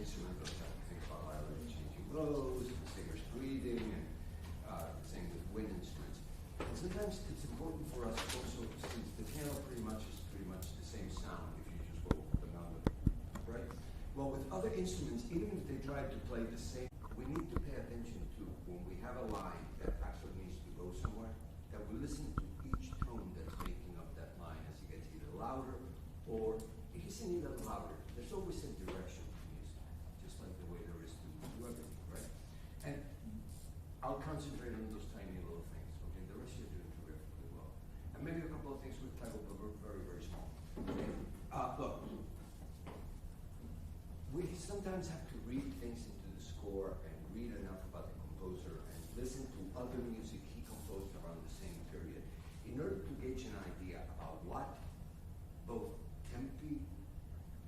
instrumentals have to think about violin changing blows, the singer's breathing, and the same with wind instruments. And sometimes it's important for us also, since the piano pretty much is the same sound if you just go up and down the, right? Well, with other instruments, even if they try to play the same, we need to pay attention to when we have a line that actually needs to go somewhere, that we listen to each tone that's making up that line as it gets either louder or it isn't even louder. There's always a direction to music, just like the way there is to everything, right? And I'll concentrate on those tiny little things, okay? The rest you're doing terrifically well. And maybe a couple of things with title, but we're very, very small. Okay? Look, we sometimes have to read things into the score and read enough about the composer and listen to other music he composed around the same period in order to gauge an idea about what both tempi,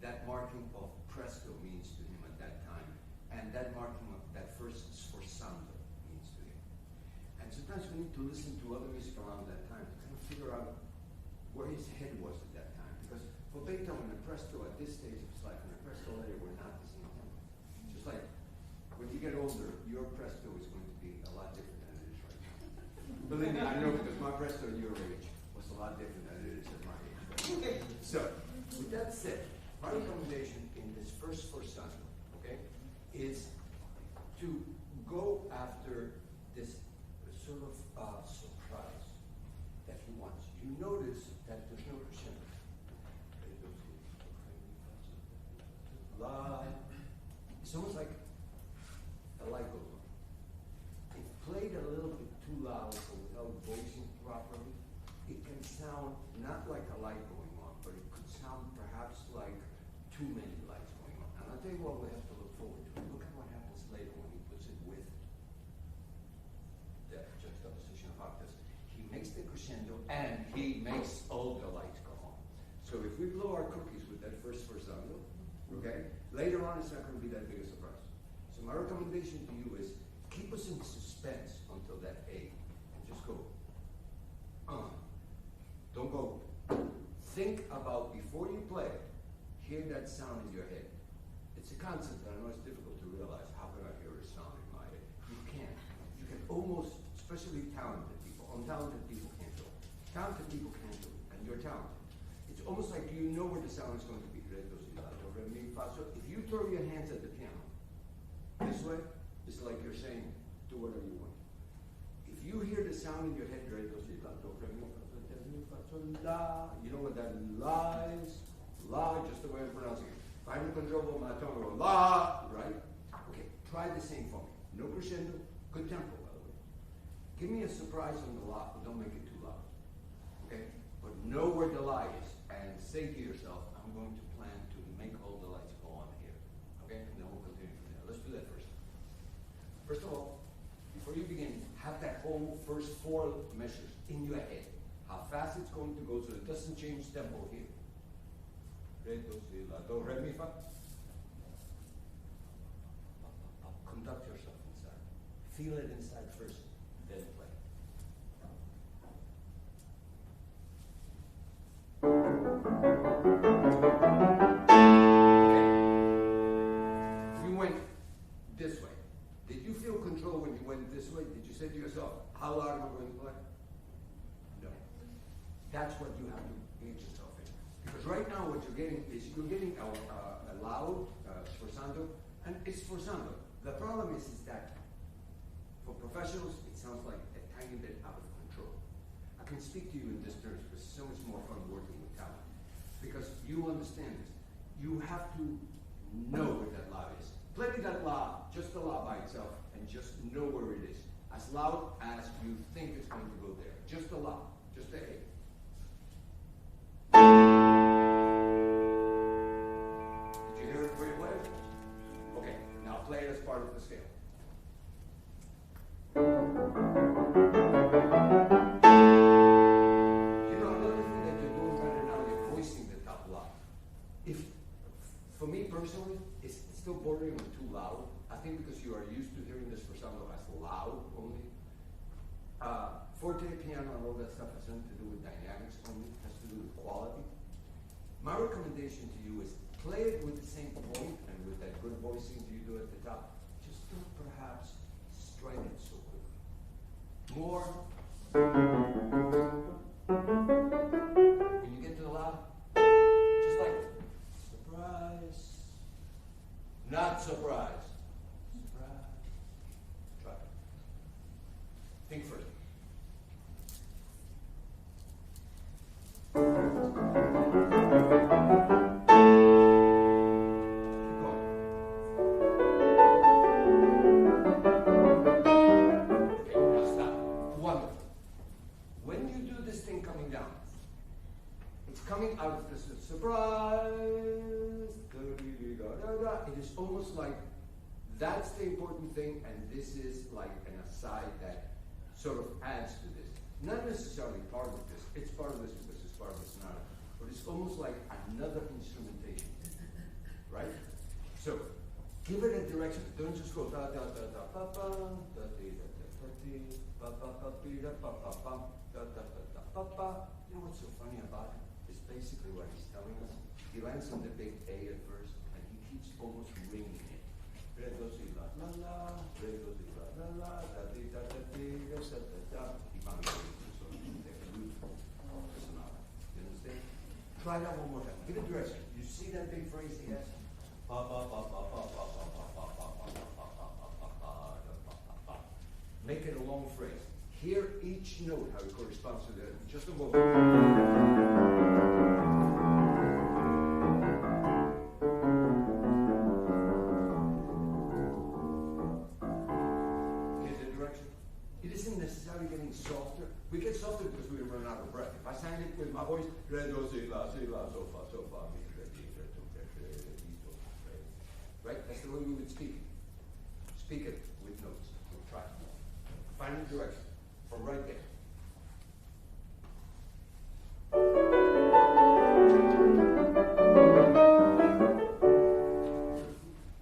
that marking of presto means to him at that time, and that marking of that first sforzando means to him. And sometimes we need to listen to other music around that time to kind of figure out where his head was at that time. Because for Beethoven, a presto at this stage of his life and a presto later were not the same tempo. Just like when you get older, your presto is going to be a lot different than it is right now. Believe me, I know, because my presto at your age was a lot different than it is at my age. Right? So, with that said, my recommendation in this first sforzando, okay, is to go after this sort of surprise that he wants. You notice that there's no crescendo. It's almost like a light goes on. If played a little bit too loud or without voicing properly, it can sound not like a light going on, but it could sound perhaps like too many lights going on. And I'll tell you what we have to look forward to. Look at what happens later when he puts it with the juxtaposition of octaves. He makes the crescendo and he makes all the lights come on. So if we blow our cookies with that first sforzando, okay, later on it's not going to be that big a surprise. So my recommendation to you is keep us in suspense until that A, and just go. Don't go. Think about, before you play, hear that sound in your head. It's a concept that I know it's difficult to realize. How can I hear a sound in my head? You can. You can almost, especially talented people. Untalented people can't do it. Talented people can't do it, and you're talented. It's almost like you know where the sound is going to be. So if you throw your hands at the piano this way, it's like you're saying, do whatever you want. If you hear the sound in your head, you know what that la is? La, just the way I'm pronouncing it. If I don't control my tongue, I go la, right? Okay, try the same for me. No crescendo, good tempo, by the way. Give me a surprise on the la, but don't make it too loud. Okay? But know where the la is, and say to yourself, I'm going to plan to make all the lights go on here. Okay? And then we'll continue from there. Let's do that first. First of all, before you begin, have that whole first 4 measures in your head. How fast it's going to go so it doesn't change tempo here. Re, do, si, la, do, re, mi, fa. Conduct yourself inside. Feel it inside first, then play. Okay. You went this way. Did you feel control when you went this way? Did you say to yourself, how loud am I going to play? No. That's what you have to gauge yourself in. Because right now what you're getting is a loud sforzando, and it's sforzando. The problem is that for professionals, it sounds like a tiny bit out of control. I can speak to you in this terms, but it's so much more fun working with talent. Because you understand this. You have to know where that la is. Play me that la, just the la by itself, and just know where it is. As loud as you think it's going to go there. Just the la, just the A. Did you hear it where you played it? Okay, now play it as part of the scale. You know, another thing that you're doing better now, you're voicing the top la. If, for me personally, it's still bordering on too loud. I think because you are used to hearing this sforzando as loud only. Forte, piano, and all that stuff has nothing to do with dynamics only, it has to do with quality. My recommendation to you is play it with the same point and with with that good voicing you do at the top, just don't perhaps strike it so quickly. More. When you get to the loud, just like surprise, not surprise, surprise. Try it. Think first. Coming out of this surprise, it is almost like that's the important thing, and this is like an aside that sort of adds to this. Not necessarily part of this, it's part of this because it's part of the sonata, but it's almost like another instrumentation, right? So, give it a direction. Don't just go da da da da pa pa da da da da pa pa pa da pa pa pa da da da pa pa. You know what's so funny about it? Is basically what he's telling us. He lands on the big A at first, and he keeps almost ringing it. Re do si la la la, re do si la la la, da di da da di da da da da. He found it so the root of the sonata. You understand? Try that one more time. Give it direction. You see that big phrase he has? Pa pa pa pa pa pa pa pa pa pa pa pa pa pa pa. Make it a long phrase. Hear each note, how it corresponds to the other. Just a moment. Here's the direction. It isn't necessarily getting softer. We get softer because we run out of breath. If I sang it with my voice, re, do, si, la, so, fa, mi, re, di, re, do, re, re, di, do, re. Right? That's the way we would speak it. Speak it with notes. We'll try. Find the direction. From right there.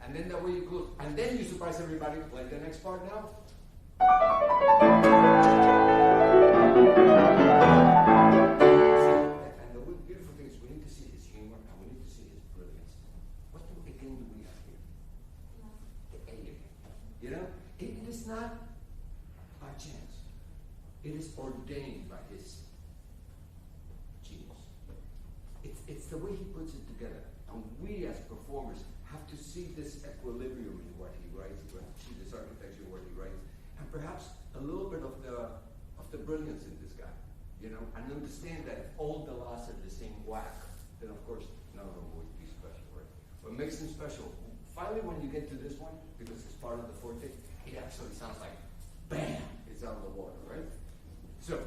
And then that way you close. And then you surprise everybody. Play the next part now. And the beautiful thing is we need to see his humor and we need to see his brilliance. What again do we have here? The A again. You know? It is not by chance. It is ordained by his genius. It's the way he puts it together. And we as performers have to see this equilibrium in what he writes, see this architecture in what he writes, and perhaps a little bit of the brilliance in this guy, you know, and understand that if all the laws are the same whack, then of course none of them would be special, right? What makes him special, finally when you get to this one, because it's part of the forte, it actually sounds like bam, it's out of the water, right? So,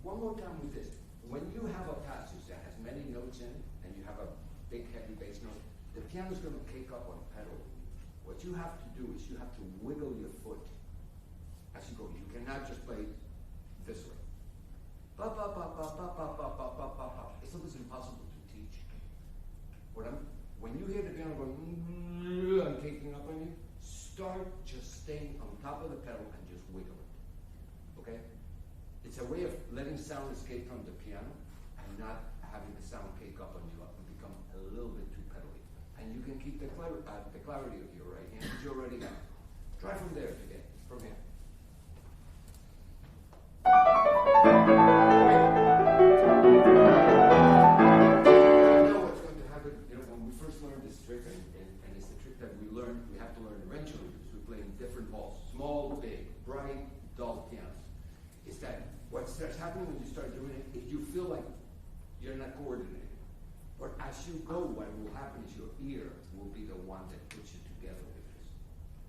one more time with this. When you have a passage that has many notes in it, and you have a big heavy bass note, the piano's going to kick up on pedal. What you have to do is you have to wiggle your foot as you go. You cannot just play this way. Ba ba ba ba ba ba ba ba ba ba ba. It's almost impossible to teach. When you hear the piano going and kicking up on you, start just staying on top of the pedal and just wiggle it. Okay? It's a way of letting sound escape from the piano and not having the sound cake up on you and become a little bit too pedally. And you can keep the clarity of your right hand, which you already have. Try from there again, from here. Now what's going to happen, you know, when we first learned this trick, and it's the trick that we have to learn eventually because we play in different halls, small, big, bright, dull pianos, is that what starts happening when you start doing it, if you feel like you're not coordinating, but as you go, what will happen is your ear will be the one that puts you together with this.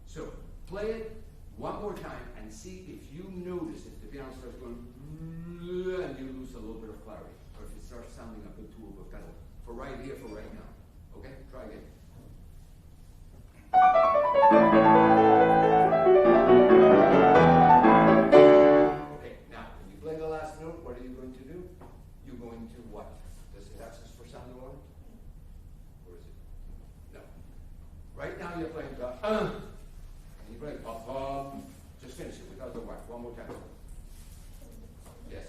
So, play it one more time and see if you notice if the piano starts going and you lose a little bit of clarity, or if it starts sounding a bit too over pedal. For right here, for right now. Okay? Try again. What are you going to do? You're going to what? Does it have for sound order? Or is it? No. Right now you're playing the and you play just finish it without the whack. One more time. Yes.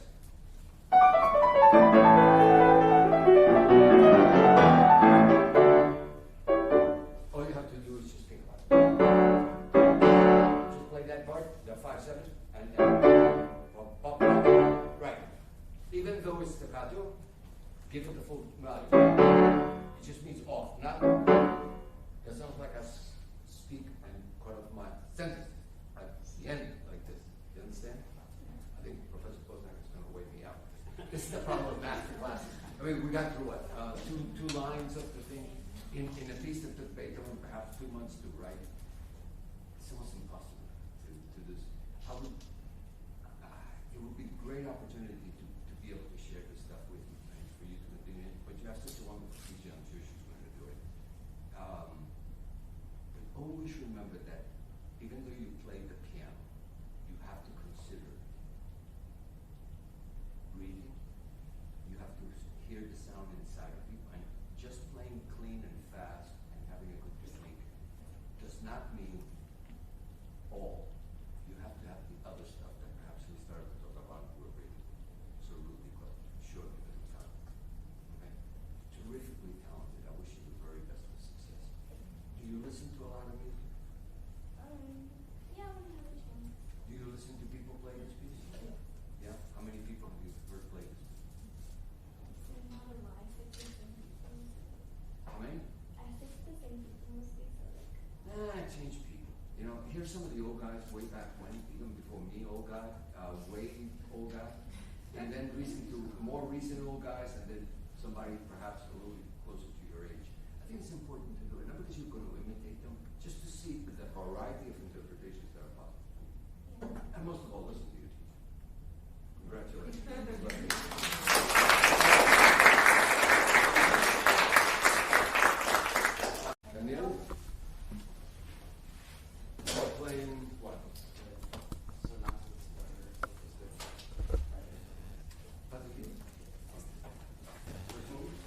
All you have to not. That sounds like I speak and cut off my sentences at the end like this. You understand? I think Professor Posner is going to wake me up. This is the problem with master classes. I mean, we got through what? Two lines of the thing in a piece that took Beethoven perhaps 2 months to write. It's almost impossible to do. It would be a great opportunity to be able to share this stuff with you and for you to continue it. But you have such a wonderful teacher, I'm sure she's going to do it. But always remember that even though you play the piano, you have to consider breathing. You have to hear the sound inside of you. And just playing clean and fast and having a good technique does not mean all. You have to have the other stuff that perhaps we started to talk about. We're really so rudely cut short because of time. Okay? Terrifically talented. I wish you the very best of success. Do you listen to a lot of music? Yeah, when I have a chance. Do you listen to people play this piece? Yeah. How many people have you heard play this? Not a lot. I think the same people. How many? I think the same people mostly, so like. I change people. You know, here's some of the old guys way back when, even before me, old guy, way old guy, and then more recent old guys, and then somebody perhaps a little bit closer to your age. I think it's important to do it, not because you're going to imitate them, just to see the variety of interpretations that are possible. Yeah. And most of all, listen to your teacher. Congratulations. Daniel? You're playing what? Sonata. Again? Which movie?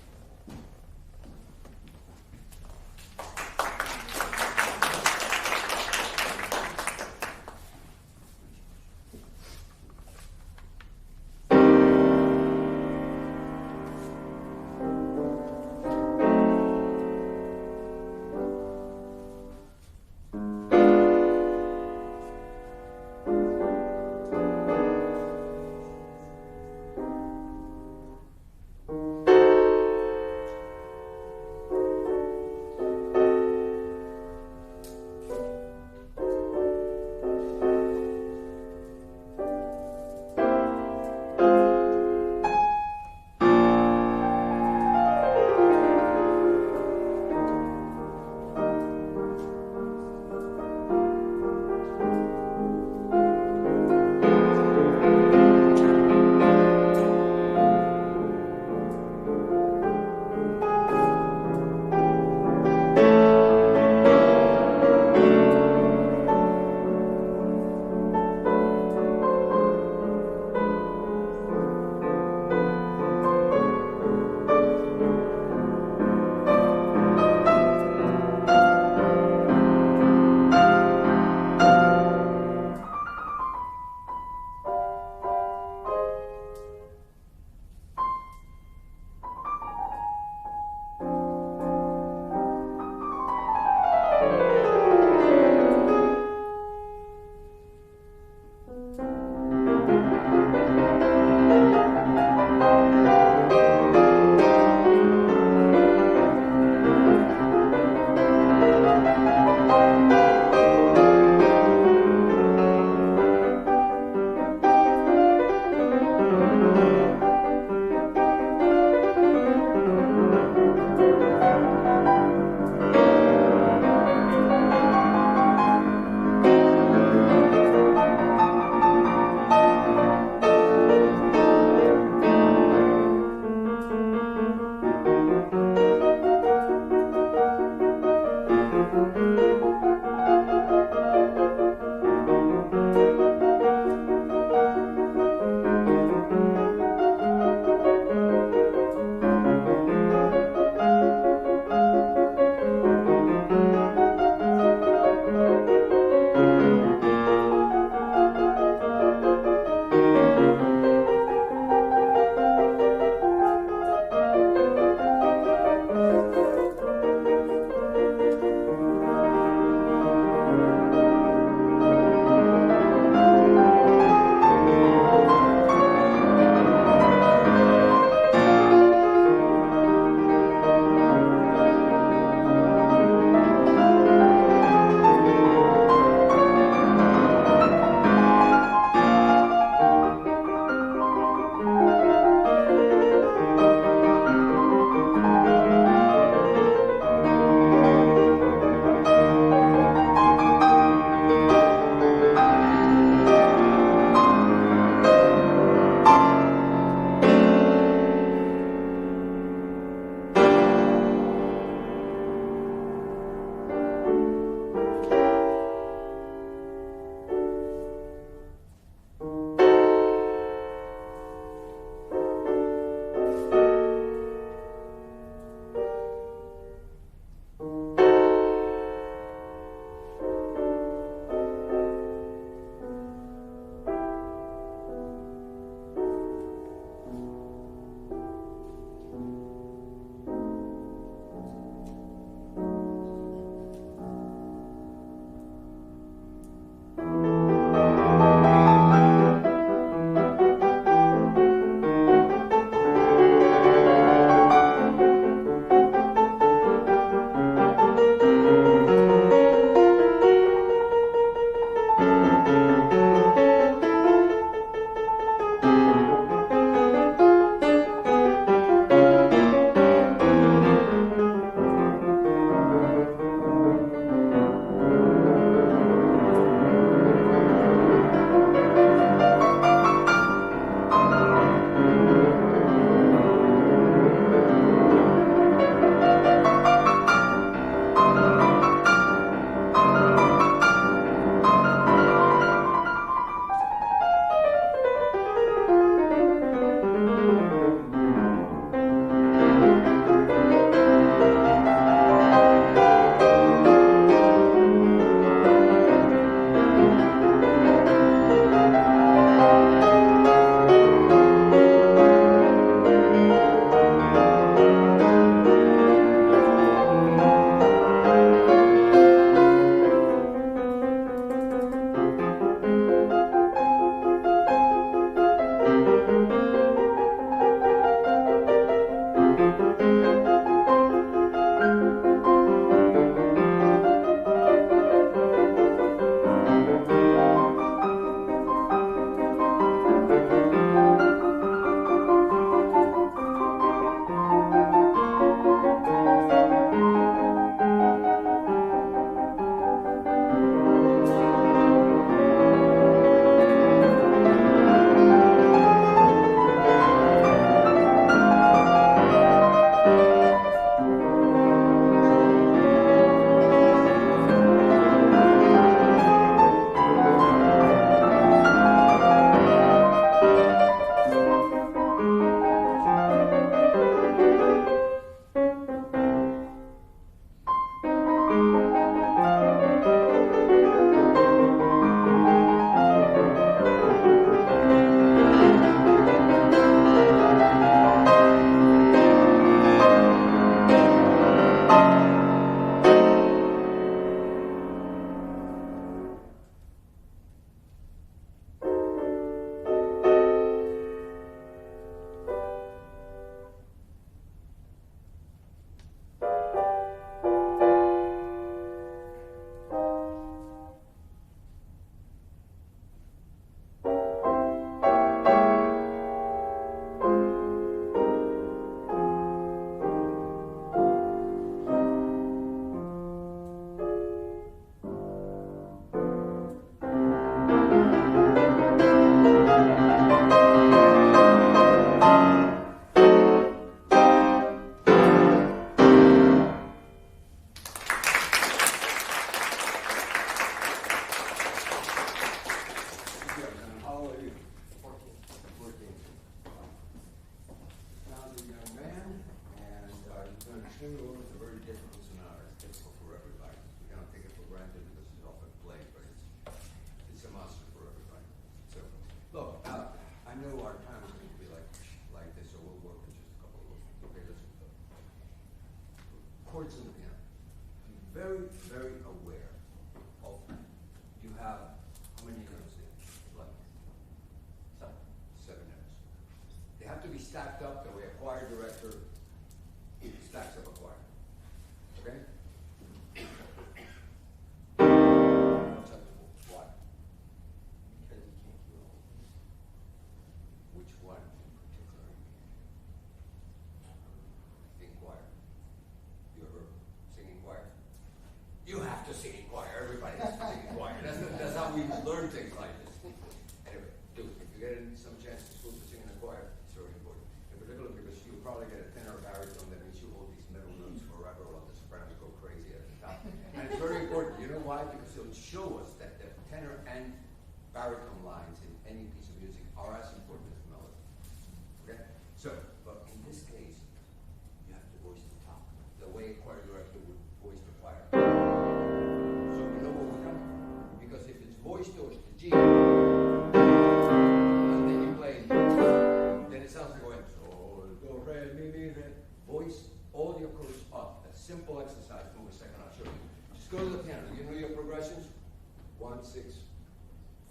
chords in the piano. Be very, very aware of you have how many notes there? Like 7 notes. They have to be stacked up the way a choir director stacks up a choir. Okay? Why? Because you can't hear all. Which one in particular? In choir. You ever sing in choir? You have to sing in choir. Everybody has to sing in choir. That's how we learn things like this. Anyway, do it. If you get some chance to school to sing in a choir, it's very important. In particular because you'll probably get a tenor baritone that means you hold these middle notes forever while the sopranos go crazy at the top. And it's very important. You know why? Because it'll show us that the tenor and baritone lines in any piece of music are as important as the melody. Okay? So, but in this case, you have to voice the top. The way a choir director would voice the choir. So we know where we're coming from. Because if it's voiced towards the G, and then you play, then it sounds like going, sol, do, re, mi, re. Voice all your chords up. A simple exercise. Move a second, I'll show you. Just go to the piano. You know your progressions? 1, 6,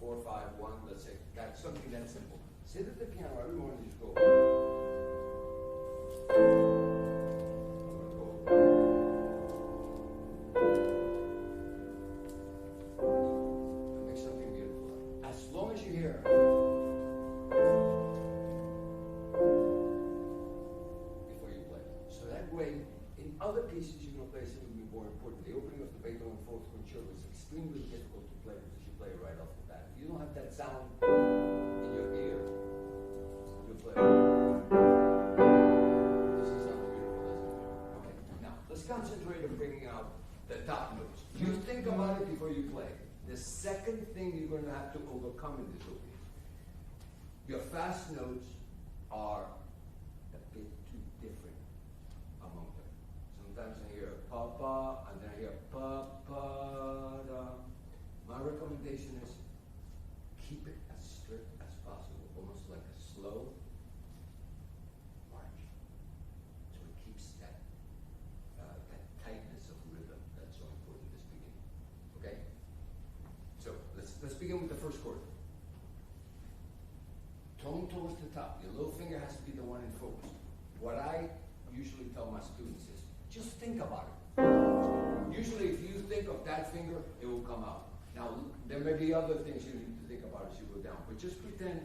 4, 5, 1, let's say. That's something that simple. Sit at the piano every morning, just go. I'm gonna go. And make something beautiful. As long as you hear before you play. So that way, in other pieces you're going to play something more important. The opening of the Beethoven Fourth Concerto is extremely difficult to play because you play it right off the bat. If you don't have that sound in your ear, you'll play. This is not beautiful, isn't it? Okay, now let's concentrate on bringing out the top notes. You think about it before you play. The second thing you're going to have to overcome in this opening, your fast notes are a bit too different among them. Sometimes I hear pa pa, and then I hear pa pa da. My recommendation is keep it as strict as possible, almost like a slow march. So it keeps that tightness of rhythm that's so important at this beginning. Okay? So let's begin with the first chord. Tone towards the top. Your little finger has to be the one in focus. What I usually tell my students is just think about it. Usually if you think of that finger, it will come out. Now, there may be other things you need to think about as you go down, but just pretend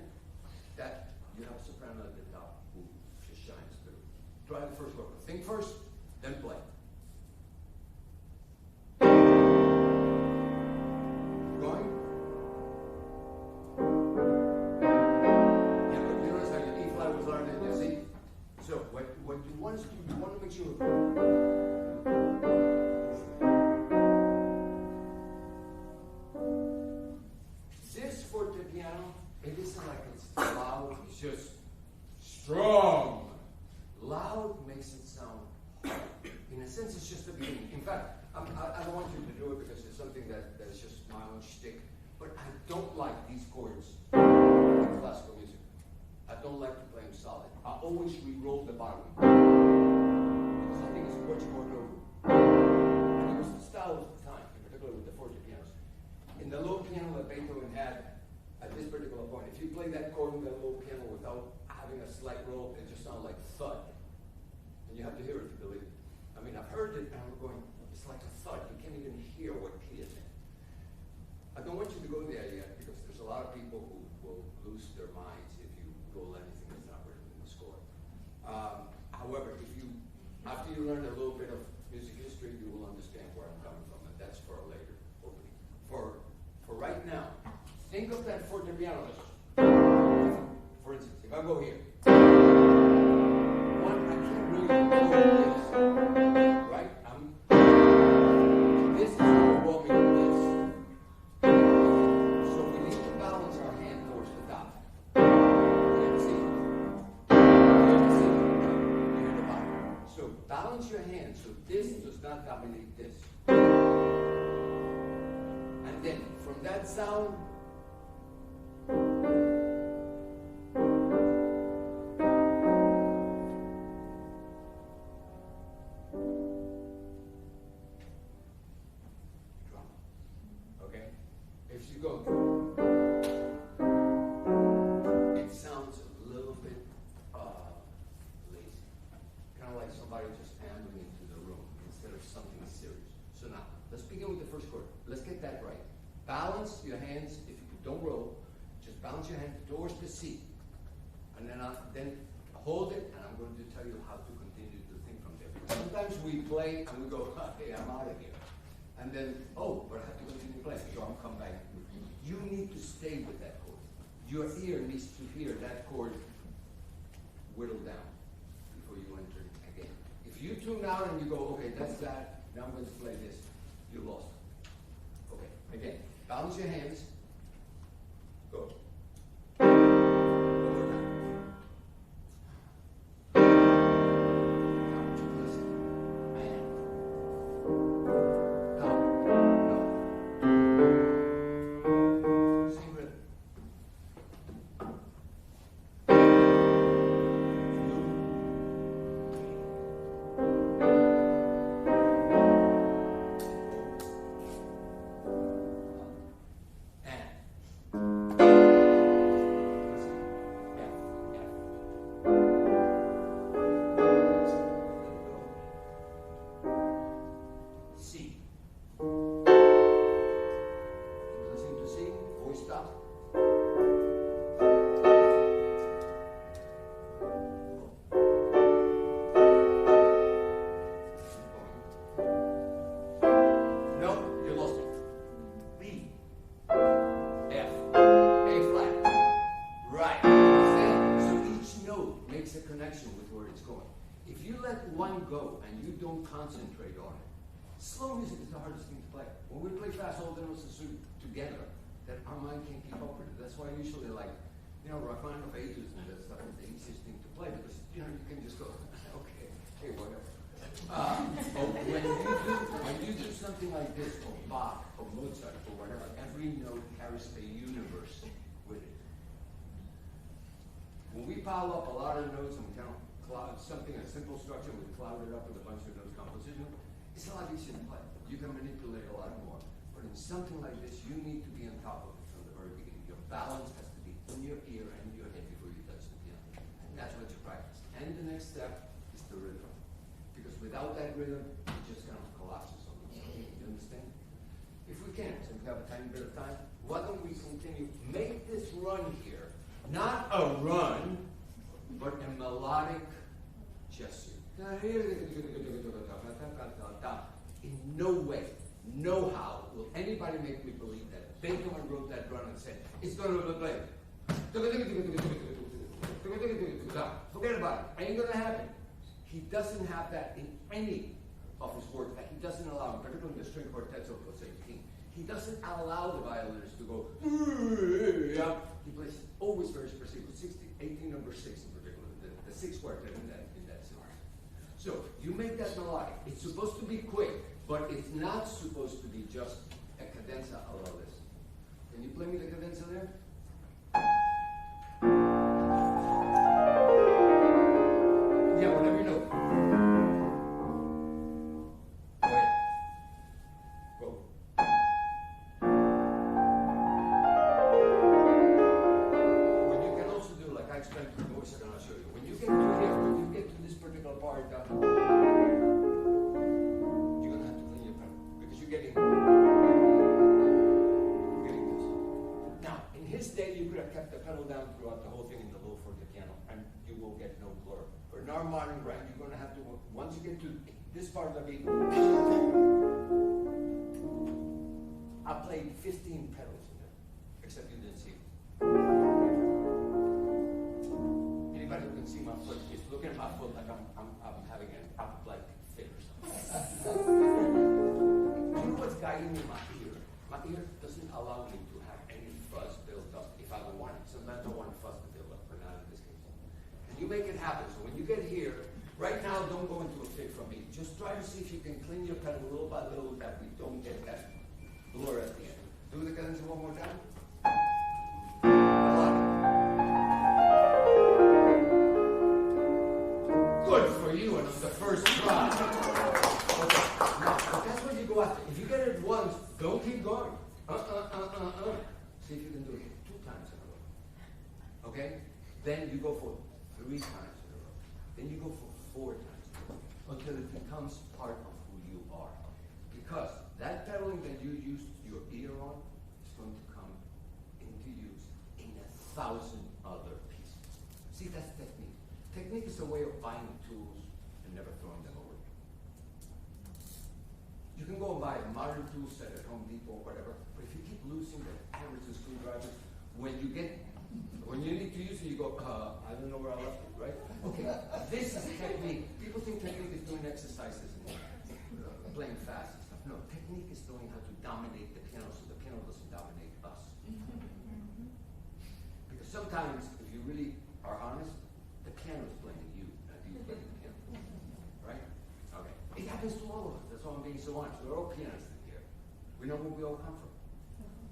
that you have a soprano at the top who just shines through. Try the first chord. Think first, then play. Going? Yeah, but you notice how your E flat was larger than your C? So, what you want to do, you want to make sure. This fortepiano, it isn't like it's loud, it's just strong. Loud makes it sound hard. In a sense, it's just the beginning. In fact, I don't want you to do it because it's something that is just my own shtick, but I don't like these chords in classical music. I don't like to play them solid. I always re-roll the bottom because I think it's much more noble. And it was the style of the time, in particular with the fortepianos. In the low piano that Beethoven had at this particular point, if you play that chord in the low piano without having a slight roll, it just sounds like thud. And you have to hear it to believe it. I mean, I've heard it and I'm going, it's like a thud. You can't even hear what key it's in. I don't want you to go there yet because there's a lot of people who will lose their minds if you roll anything that's not written in the score. However, if you, after you learn a little bit of music history, you will understand where I'm coming from, and that's for a later opening. For right now, think of that fortepiano. For instance, if I go here, one, I can't really go this, right? This is overwhelming this. So we need to balance our hand towards the top. You can see. You hear the bottom. So balance your hand so this does not dominate this. And then from that sound, get that right. Balance your hands, if you don't roll, just balance your hand towards the C. And then hold it, and I'm going to tell you how to continue to think from there. Because sometimes we play and we go, hey, I'm out of here. And then, oh, but I have to continue playing, so I'm come back. You need to stay with that chord. Your ear needs to hear that chord whittle down before you enter again. If you tune out and you go, okay, that's that, now I'm going to play this, you lost. Okay, again, balance your hands. Go. One more time. Now, listen. Man. No. Same rhythm. Concentrate on it. Slow music is the hardest thing to play. When we play fast all the notes together, that our mind can't keep up with it. That's why usually Rachmaninoff-Etudes and that stuff is the easiest thing to play because you can just go, okay, hey, whatever. When you do something like this, or Bach, or Mozart, or whatever, every note carries a universe with it. When we pile up a lot of notes and we kind of cloud something, a simple structure, we cloud it up with a bunch of notes composition, it's a lot easier to play. You can manipulate a lot more. But in something like this, you need to be on top of it from the very beginning. Your balance has to be in your ear and your head before you touch the piano. And that's what you practice. And the next step is the rhythm. Because without that rhythm, it just kind of collapses on the piano. You understand? If we can, since we have a tiny bit of time, why don't we continue? Make this run here, not a run, but a melodic gesture. In no way, no how will anybody make me believe that Beethoven wrote that run and said, it's going to play. Forget about it. Ain't going to happen. He doesn't have that in any of his work. He doesn't allow, particularly the string quartets of 18. He doesn't allow the violinists to go, he plays always very specific, 18 number 6 in particular, the 6th quartet in that series. So you make that melodic. It's supposed to be quick, but it's not supposed to be just a cadenza a la this. Can you play me the cadenza there? Yeah, whatever you know. Go ahead. Go. What you can also do, like I explained to the voice, and I'll show you. When you get to here, when you get to this particular part, you're gonna have to clean your pedal because you're getting this. Now, in his day, you could have kept the pedal down throughout the whole thing in the low fortepiano, and you will get no blur. But in our modern grand, you're gonna have to, once you get to this part of the beat, I played 15 pedals in there, except you didn't see it. Anybody who can see my foot is looking at my foot like I'm having an apoplectic fit or something. You know what's guiding me? My ear. My ear doesn't allow me to have any fuzz built up if I don't want it. Sometimes I want fuzz to build up, but not in this case. And you make it happen. So when you get here, right now, don't go into a fit from me. Just try to see if you can clean your pedal little by little that we don't get that blur at the end. Do the cadenza one more time. Good for you, and on the first try. Okay. Now, but that's what you go after. If you get it once, don't keep going. See if you can do it 2 times in a row. Okay? Then you go for 3 times in a row. Then you go for 4 times in a row. Until it becomes part of who you are. Because that pedaling that you use your 1,000 other pieces. See, that's technique. Technique is a way of buying tools and never throwing them away. You can go and buy a modern tool set at Home Depot or whatever, but if you keep losing the hammers and screwdrivers, when you need to use it, you go, I don't know where I left it, right? Okay, this is technique. People think technique is doing exercises and playing fast and stuff. No, technique is knowing how to dominate the piano so the piano doesn't dominate us. Because sometimes, if you really are honest, the piano is playing you, not you playing the piano. Right? Okay. It happens to all of us. That's why I'm being so honest. We're all pianists in here. We know where we all come from.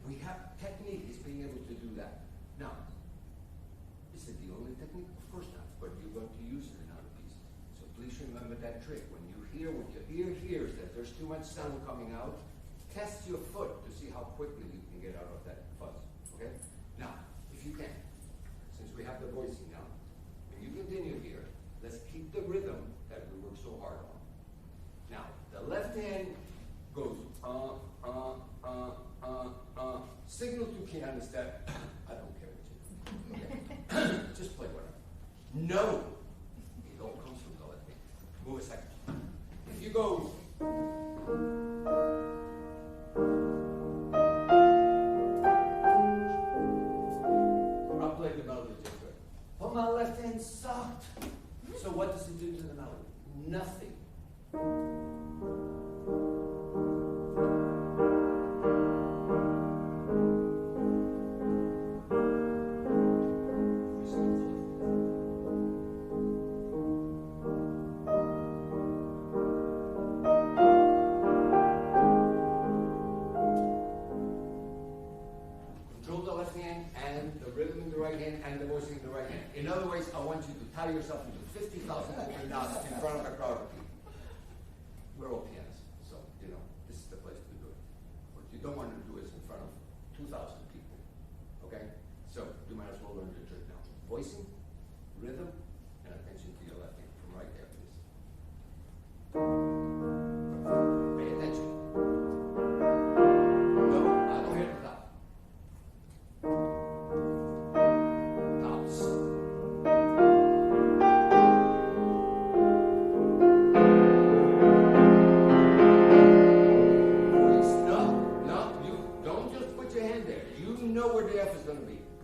We have technique is being able to do that. Now, is it the only technique? Of course not. But you're going to use it in other pieces. So please remember that trick. When your ear hears that there's too much sound coming out, test your foot to see how quickly you can get out of that fuzz. Okay? Now, if you can, since we have the voicing now, when you continue here, let's keep the rhythm that we work so hard on. Now, the left hand goes signal to pianist that I don't care what you do. Okay. Just play whatever. No, it all comes from the left hand. Move a second. If you go. I'll play the melody just good. But my left hand sucked. So what does it do to the melody? Nothing. In other words, I want you to tie yourself into 50,000 open knots in front of a crowd of people. We're all pianists, so, this is the place to do it. What you don't want to do is in front of 2,000 people, okay? So, you might as well learn the trick now. Voicing, rhythm, and attention to your left hand. From right there, please. Pay attention. No, I don't hear the top.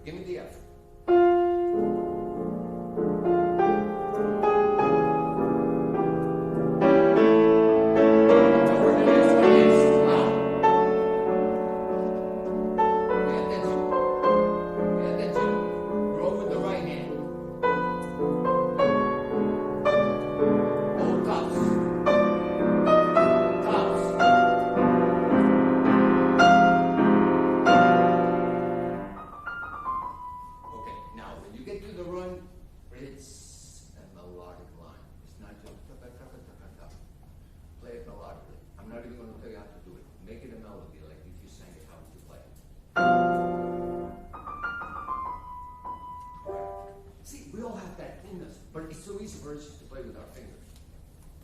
Give me the F.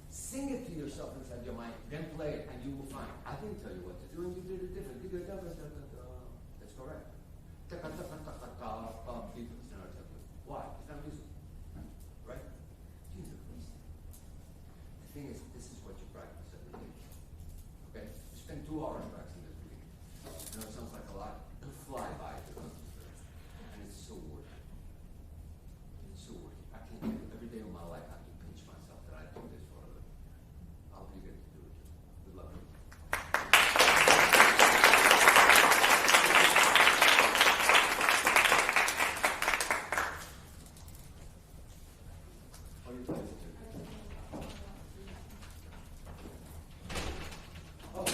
Sing it to yourself inside your mind, then play it, and you will find. I didn't tell you what to do, and you did it different. You go, that's correct. Why? It's not music. Right? Jesus Christ. The thing is, this is what you practice every day. Okay? You spend 2 hours practicing this week. I know it sounds like a lot. It'll fly by if it comes to it. And it's so worth it. It's so worth it. I can't do it. Every day of my life I have to pinch myself that I do this for a living. I'll be good to do it. Good luck. What are you playing? Oh.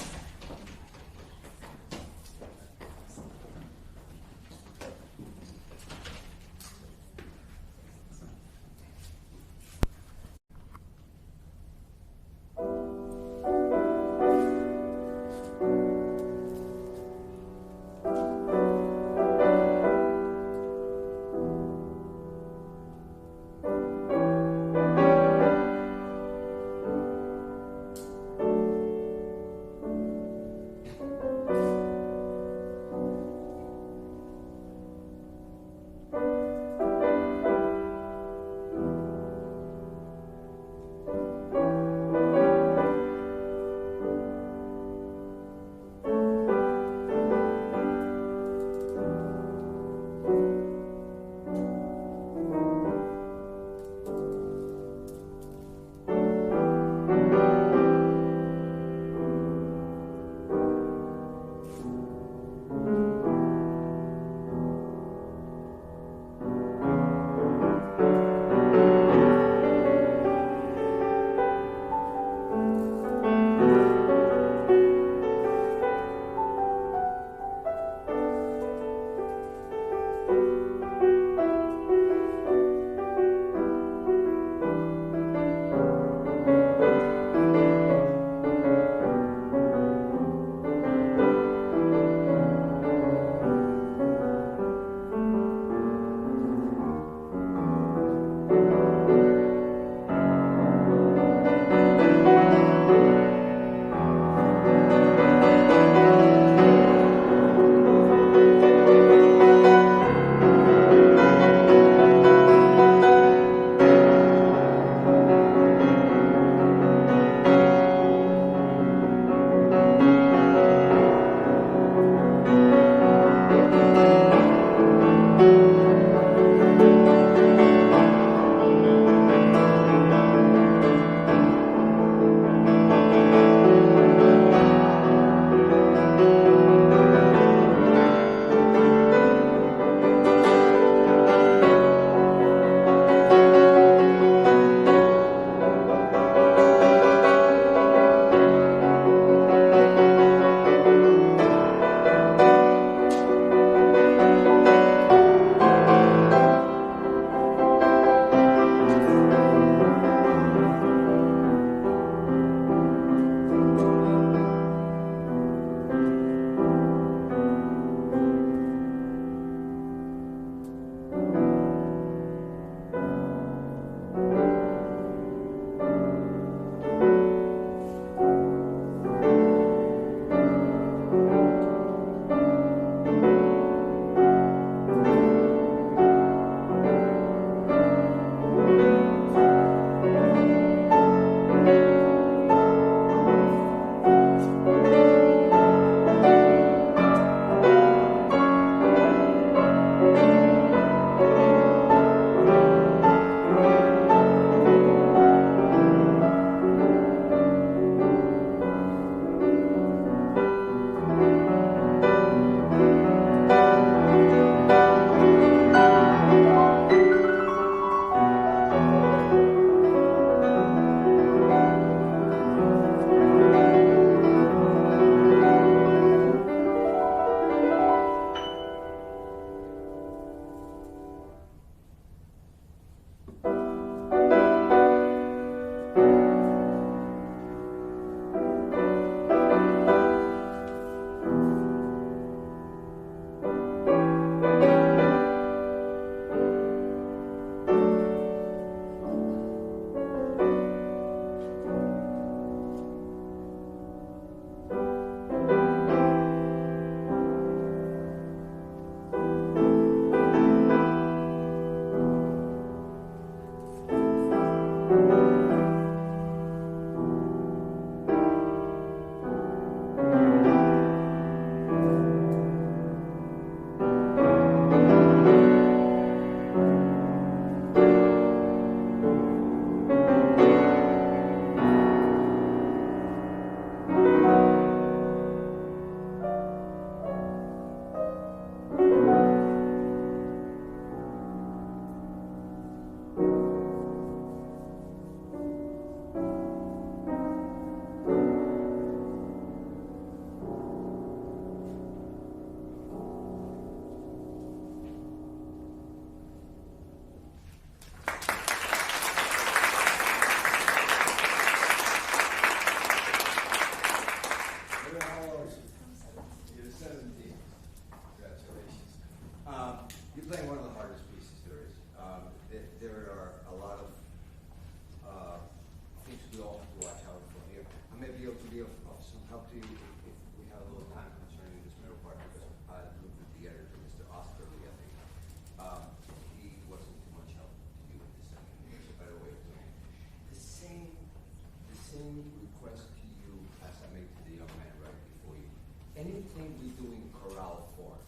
anything we do in chorale form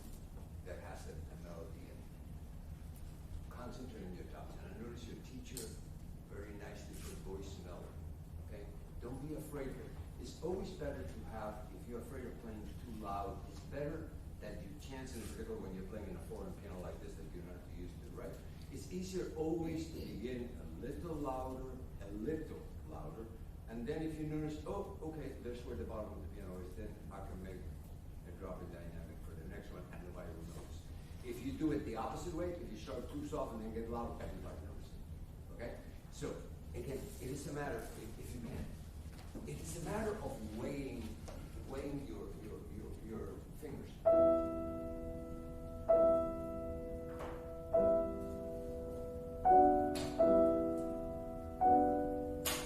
that has a melody in it, concentrate on your tops. And I notice your teacher very nicely put voice melody. Okay? Don't be afraid of it. It's always better to have, if you're afraid of playing too loud, it's better that you chance, in particular when you're playing in a foreign piano like this that you're not used to, right? It's easier always to begin a little louder, and then if you notice, oh, okay, there's where the bottom of the piano is, then I can make a drop in dynamic for the next one, and nobody will notice. If you do it the opposite way, if you start too soft and then get loud, everybody notices. Okay? So, again, it is a matter, if you can, it is a matter of weighing your fingers.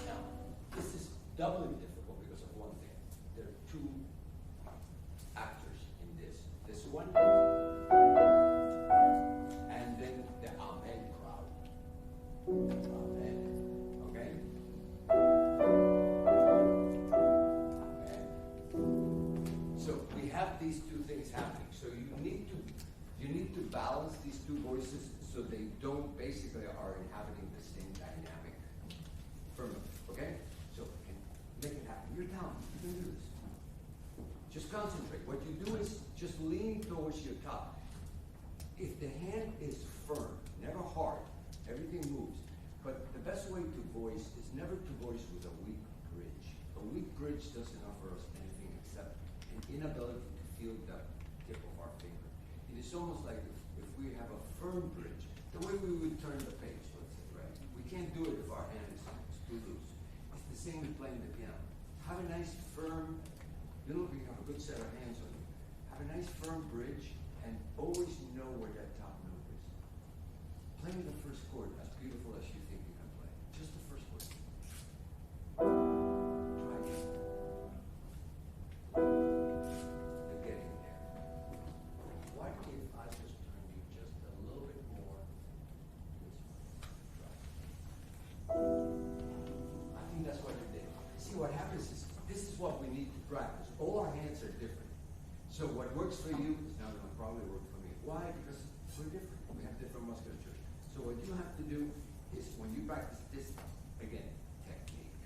Now, this is doubly difficult because of one thing. There are two actors in this. This one, and then the amen crowd. Amen. Okay? Amen. So we have these two things happening. So you need to balance these two voices so they don't basically are inhabiting the same dynamic firmament. Okay? So make it happen. You're down. You can do this. Just concentrate. What you do is just lean towards your top. If the hand is firm, never hard, everything moves. But the best way to voice is never to voice with a weak bridge. A weak bridge doesn't offer us anything except an inability to feel the tip of our finger. It is almost like if we have a firm bridge, the way we would turn the page, let's say, right? We can't do it if our hand is too loose. It's the same with playing the piano. Have a nice firm, you know, if you have a good set of hands on you, have a nice firm bridge and always know where that top note is. Playing the first chord as beautiful as you think you can play. Just the first chord. Try it. You're getting there. What if I just turn you just a little bit more this way? Try it. I think that's what you did. See, what happens is, this is what we need to practice. All our hands are different. So what works for you is not going to probably work for me. Why? Because we're different. We have different musculature. So what you have to do is when you practice this, again, technique,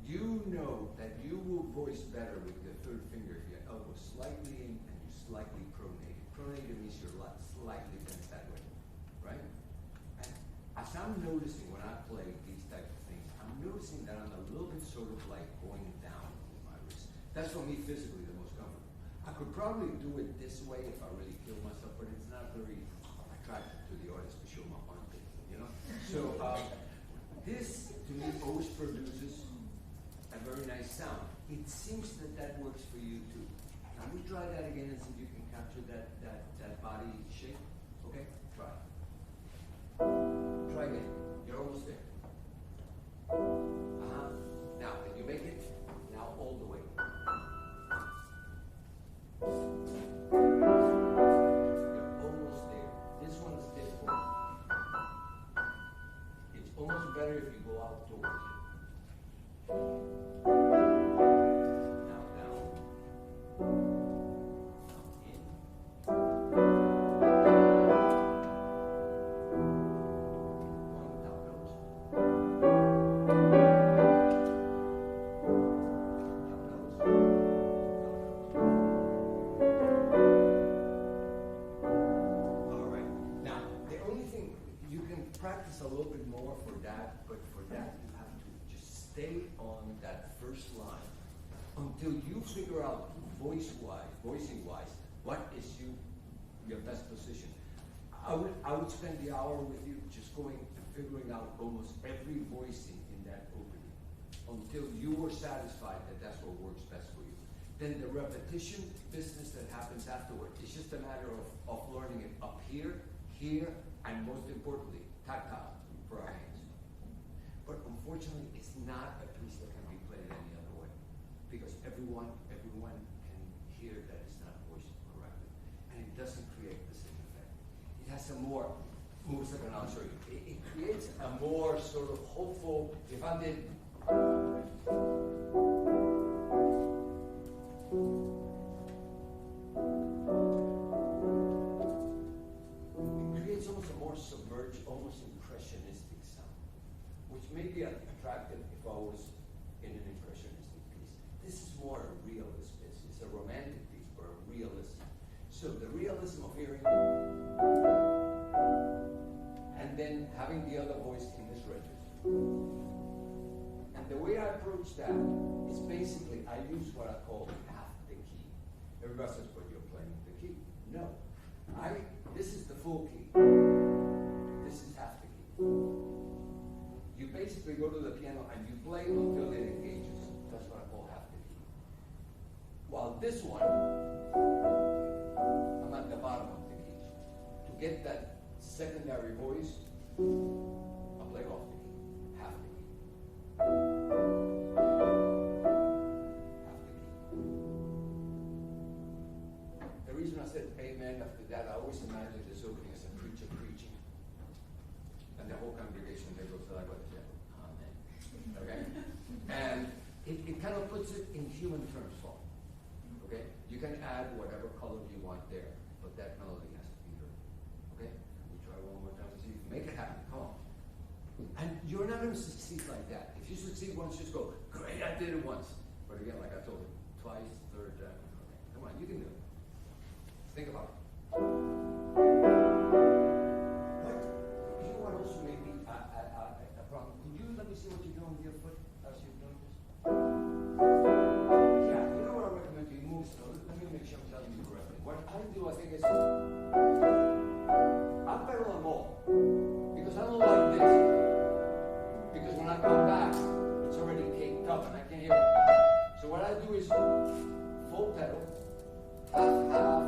you know that you will voice better with the third finger if your elbow slightly in and you slightly pronated. Pronated means you're slightly bent that way, right? And as I'm noticing when I play these type of things, I'm noticing that I'm a little bit sort of like going down with my wrist. That's for me physically the most comfortable. I could probably do it this way if I really kill myself, but it's not very attractive to the audience to show my armpit, you know? So this, to me, always produces a very nice sound. It seems that that works for you too. Can we try that again and see if you can capture that body shape? Okay? Try. Try again. You're almost there. Now, can you make it? Now all the way. You're almost there. This one is difficult. It's almost better if you go out towards it. Now down. Now in. One top note. Practice a little bit more for that, but for that you have to just stay on that first line until you figure out voicing-wise, what is your best position. I would spend the hour with you just going and figuring out almost every voicing in that opening until you were satisfied that that's what works best for you. Then the repetition business that happens afterward, it's just a matter of learning it up here, and most importantly, tactile for our hands. But unfortunately, it's not a piece that can be played any other way because everyone can hear that it's not voiced correctly, and it doesn't create the same effect. It has a more, move a second, I'll show you. It creates a more sort of hopeful. If I did. So the realism of hearing, and then having the other voice in this register. And the way I approach that is basically I use what I call half the key. Everybody says, but you're playing the key. No. This is the full key. This is half the key. You basically go to the piano and you play until it engages. That's what I call half the key. While this one, I'm at the bottom of the key. To get that secondary voice, I play off the key, half the key. Half the key. The reason I said amen after that, I always imagine this opening as a preacher preaching. And the whole congregation, they go to like, what is that? Amen. Okay? And it kind of puts it in human terms for me. Okay? You can add whatever color you want there, but that melody has to be heard. Okay? We try one more time to see if you make it happen. Come on. And you're not going to succeed like that. If you succeed once, just go, great, I did it once. But again, like I told you, twice, third time. Okay. Come on, you can do it. Think about it. What? You want also maybe a problem. Could you let me see what you're doing with your foot as you're doing this? Yeah, you know what I recommend you move slowly. Let me make sure I'm telling you correctly. What I do, I think, is I pedal them all. Because I don't like this. Because when I come back, it's already caked up and I can't hear it. So what I do is full pedal, half, half.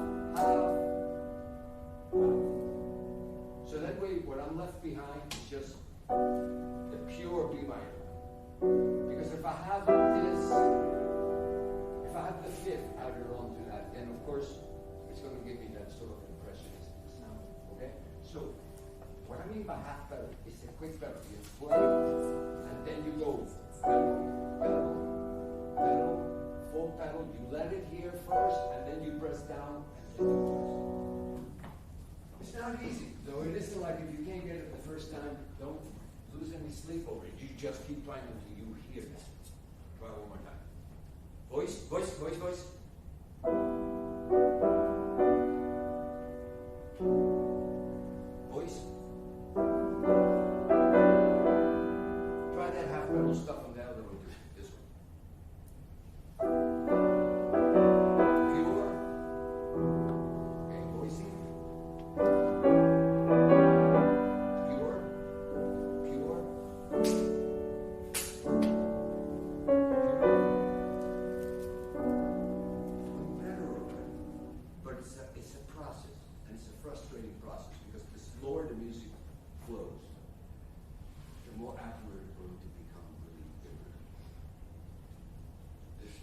So that way, what I'm left behind is just the pure B minor. Because if I have this, if I have the fifth added on to that, then of course, it's going to give me that sort of impressionistic sound. Okay? So, what I mean by half pedal is a quick pedal. You play, and then you go pedal, pedal, pedal, full pedal. You let it here first, and then you press down. It's not easy, though. It isn't like if you can't get it the first time, don't lose any sleep over it. You just keep playing until you hear it. Try one more time. Voice, voice, voice, voice. Voice. Try that half pedal stuff on the other one. This one.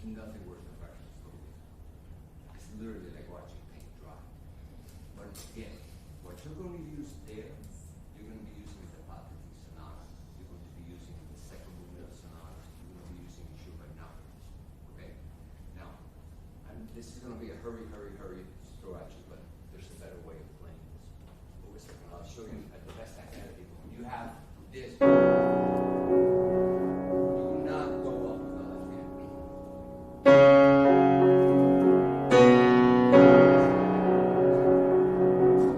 Nothing worse than practice slowly. It's literally like watching paint dry. But again, what you're going to use there, you're going to be using the Beethoven Sonata. You're going to be using the second movement of Sonata. You're going to be using Chopin novels. Okay? Now, this is going to be a hurry throw at you, but there's a better way of playing this. Wait a second, I'll show you at the best I can. When you have this, do not go up with the left hand.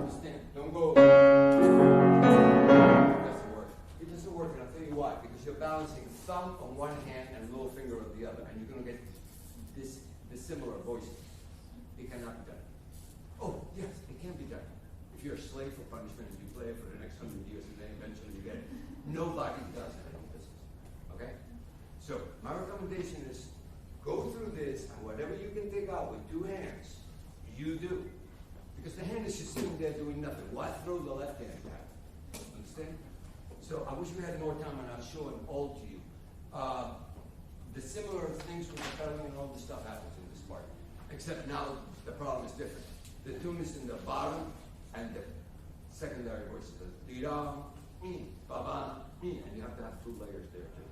Understand? Don't go. It doesn't work. It doesn't work, and I'll tell you why. Because you're balancing thumb on one hand and little finger on the other, and you're going to get this similar voices. It cannot be done. Oh, yes, it can be done. If you're a slave for punishment and you play it for the next 100 years and then eventually you get it. Nobody does that in business. Okay? So, my recommendation is go through this and whatever you can take out with two hands, you do. Because the hand is just sitting there doing nothing. Why throw the left hand down? Understand? So, I wish we had more time and I'll show them all to you. The similar things with the pedaling and all this stuff happens in this part. Except now the problem is different. The tune is in the bottom and the secondary voices. Di-da, ba-ba, and you have to have two layers there too.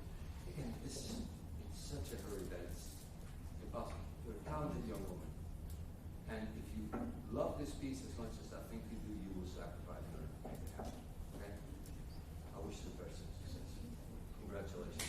Again, it's such a hurry that it's impossible. You're a talented young woman. And if you love this piece as much as I think you do, you will sacrifice in order to make it happen. Okay? I wish you the best of success. Congratulations.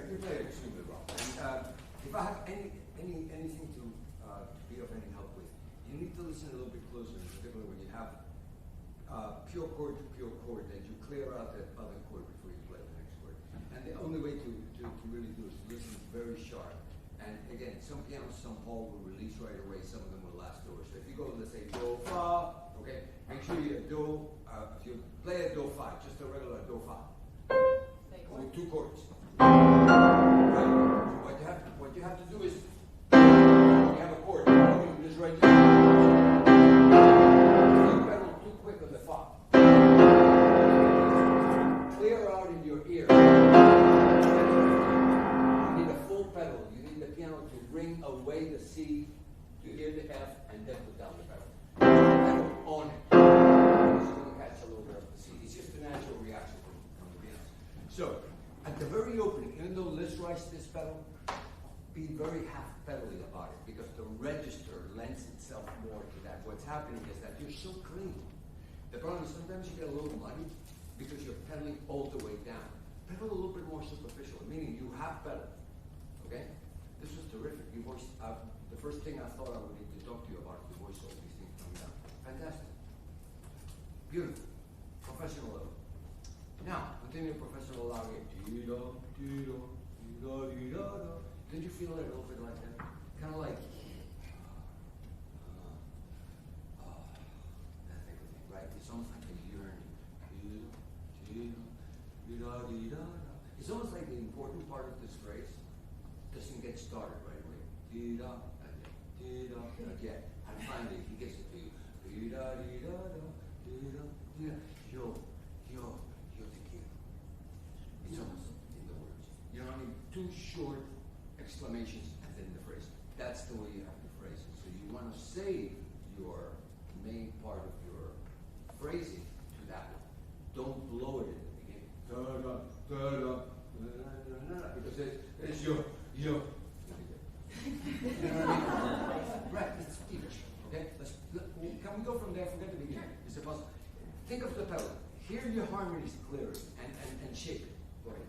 You play it extremely well. And if I have anything to be of any help with, you need to listen a little bit closer, particularly when you have pure chord to pure chord, that you clear out that other chord before you play the next chord. And the only way to really do is to listen very sharp. And again, some pianos, some Paul will release right away, some of them will last over. So if you go, let's say, do, fa, okay, make sure you do, if you play a do, fa, just a regular do, fa, only two chords. Right? So what you have to do is, you have a chord, you just right there. If you pedal too quick on the fa, clear out in your ear. You need a full pedal. You need the piano to ring away the C, to hear the F, and then put down the pedal. Pedal on it. It's going to catch a little bit of the C. It's just a natural reaction from the piano. So, at the very opening, even though let's write this pedal, be very half-pedally about it, because the register lends itself more to that. What's happening is that you're so clean. The problem is sometimes you get a little muddy because you're pedaling all the way down. Pedal a little bit more superficial, meaning you half-pedal. Okay? This was terrific. You voiced, the first thing I thought I would need to talk to you about is to voice all these things coming down. Fantastic. Beautiful. Professional level. Now, continue professional level here. Did you feel it a little bit like that? Kind of like, that type of thing, right? It's almost like a yearning. It's almost like the important part of this phrase doesn't get started right away. Again. And finally, he gets it to you. Yo, te quiero. It's almost in the words. You know what I mean? Two short exclamations and then the phrase. That's the way you have to phrase it. So you want to save your main part of your phrasing to that one. Don't blow it in the beginning. Because it's yo. You know what I mean? Right, it's speech. Okay? Can we go from there? Forget the beginning. Is it possible? Think of the pedal. Hear your harmonies clearly and shape it. Go ahead.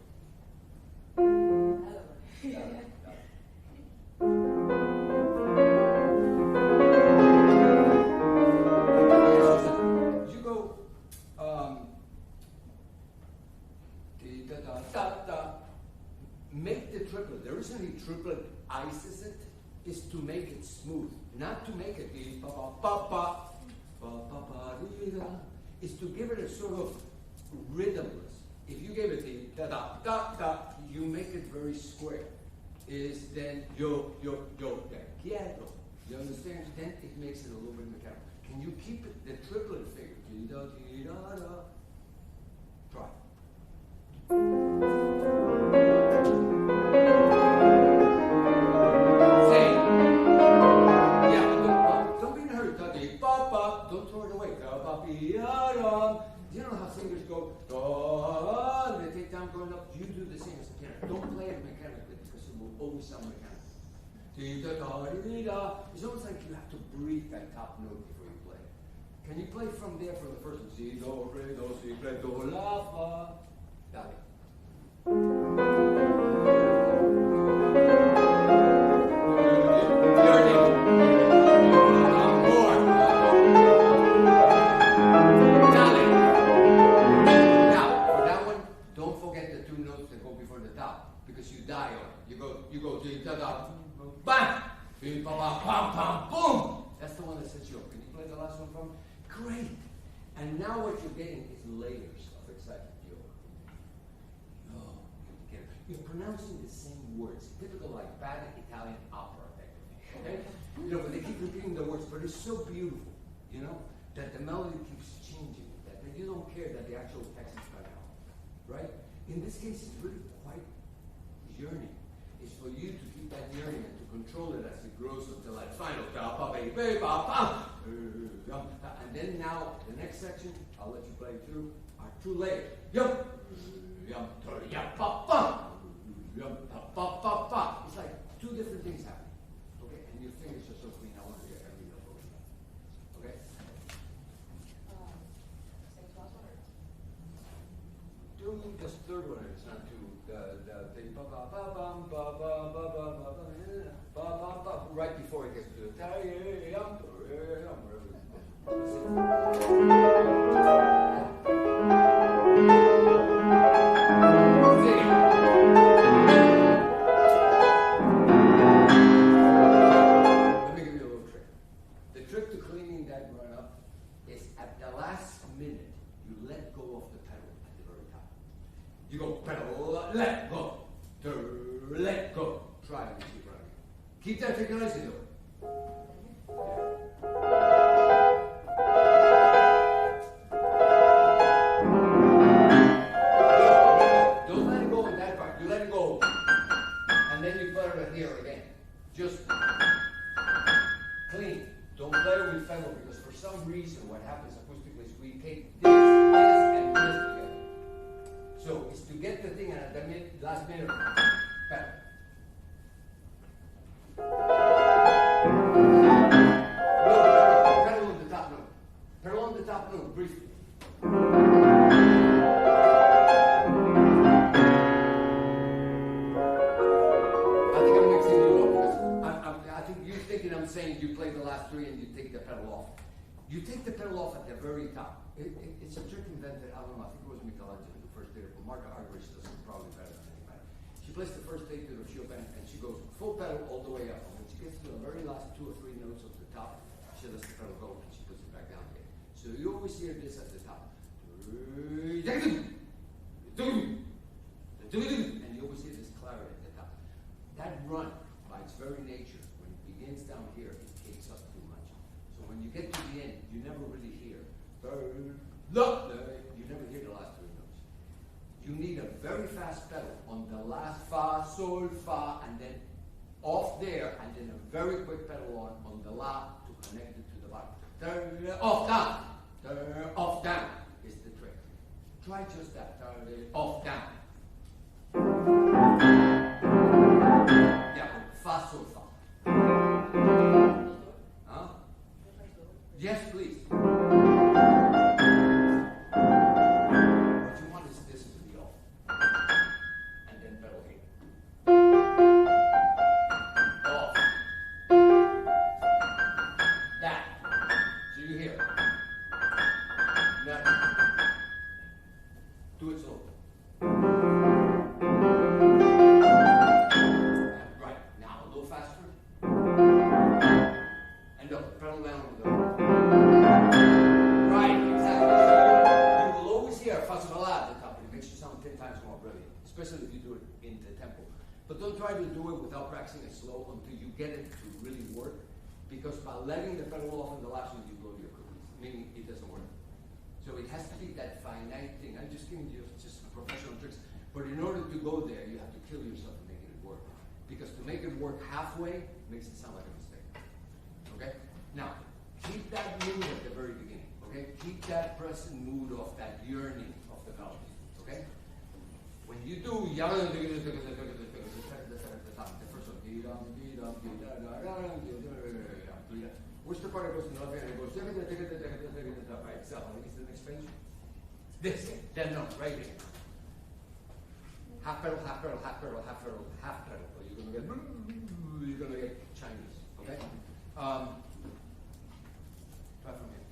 You go make the triplet. The reason the triplet ices it is to make it smooth, not to make it is to give it a sort of rhythmless. If you gave it the da da da, you make it very square. Is then yo te quiero. You understand? Then it makes it a little bit mechanical. Can you keep it the triplet figure? Try. Say. Yeah, don't be in a hurry. Don't throw it away. You know how singers go, they take time going up. You do the same as the piano. Don't play it mechanically because it will always sound mechanical. It's almost like you have to breathe that top note before you play. Can you play from there from the first one? Si, do, re, do, si, re, do, la, fa. Dale. Because you die on it. You go da da bam, bam, bam, bam, boom. That's the one that sets you up. Can you play the last one from? Great. And now what you're getting is layers of excitement. You're pronouncing the same words, typical like bad Italian opera type of thing. Okay? But they keep repeating the words, but it's so beautiful, that the melody keeps changing. That you don't care that the actual text is cut out, right? In this case, it's really quite yearning. It's for you to keep that yearning and to control it as it grows until that final and then now the next section, I'll let you play through, are two layers. It's like two different things happening. Okay? And your fingers are so clean, I want to hear every note over that. Okay? Do this third one, it's not too the right before it gets to the let me give you a little trick. The trick to cleaning that run up is at the last minute, you let go of the pedal at the very top. You go pedal, let go, let go. Try it and keep running. Keep that synchronized into it. Don't let it go in that part. You let it go, and then you put it here again. Just clean. Don't play with pedal because for some reason what happens acoustically is we take this, and this together. So it's to get the thing at the last minute, pedal. Pedal on the top note. Pedal on the top note, briefly. I'm saying you play the last three and you take the pedal off. You take the pedal off at the very top. It's a trick invented, I don't know, I think it was Michelangelo who first did it, but Martha Argerich does it probably better than anybody. She plays the first take to the Chopin and she goes full pedal all the way up. And when she gets to the very last 2 or 3 notes of the top, she lets the pedal go and she puts it back down again. So you always hear this at the top. And you always hear this clarity at the top. That run, by its very nature, when it begins down here, it takes up too much. So when you get to the end, you never really hear. You never hear the last 3 notes. You need a very fast pedal on the last fa, sol, fa, and then off there, and then a very quick pedal on the la to connect it to the bottom. Off, down. Off, down is the trick. Try just that. Off, down. Yeah, fa, sol, fa. Huh? Yes, please. What you want is this to be off. And then pedal here. Off. That. So you hear. Now, do it slow. Right. Now a little faster. And up. Pedal down with the. Right, exactly. You will always hear fa sol la at the top. It makes you sound 10 times more brilliant, especially if you do it in the tempo. But don't try to do it without practicing it slow until you get it to really work. Because by letting the pedal off in the last one, you blow your cookies, meaning it doesn't work. So it has to be that finite thing. I'm just giving you just professional tricks. But in order to go there, you have to kill yourself in making it work. Because to make it work halfway makes it sound like a mistake. Okay? Now, keep that mood at the very beginning. Okay? Keep that present mood of that yearning of the melody. Okay? When you do the first one, where's the part that goes in the left hand and goes by itself? I think it's the next page. This, then no, right here. Half pedal, half pedal, half pedal, half pedal, half pedal. Or you're gonna get Chinese. Okay? Try from here.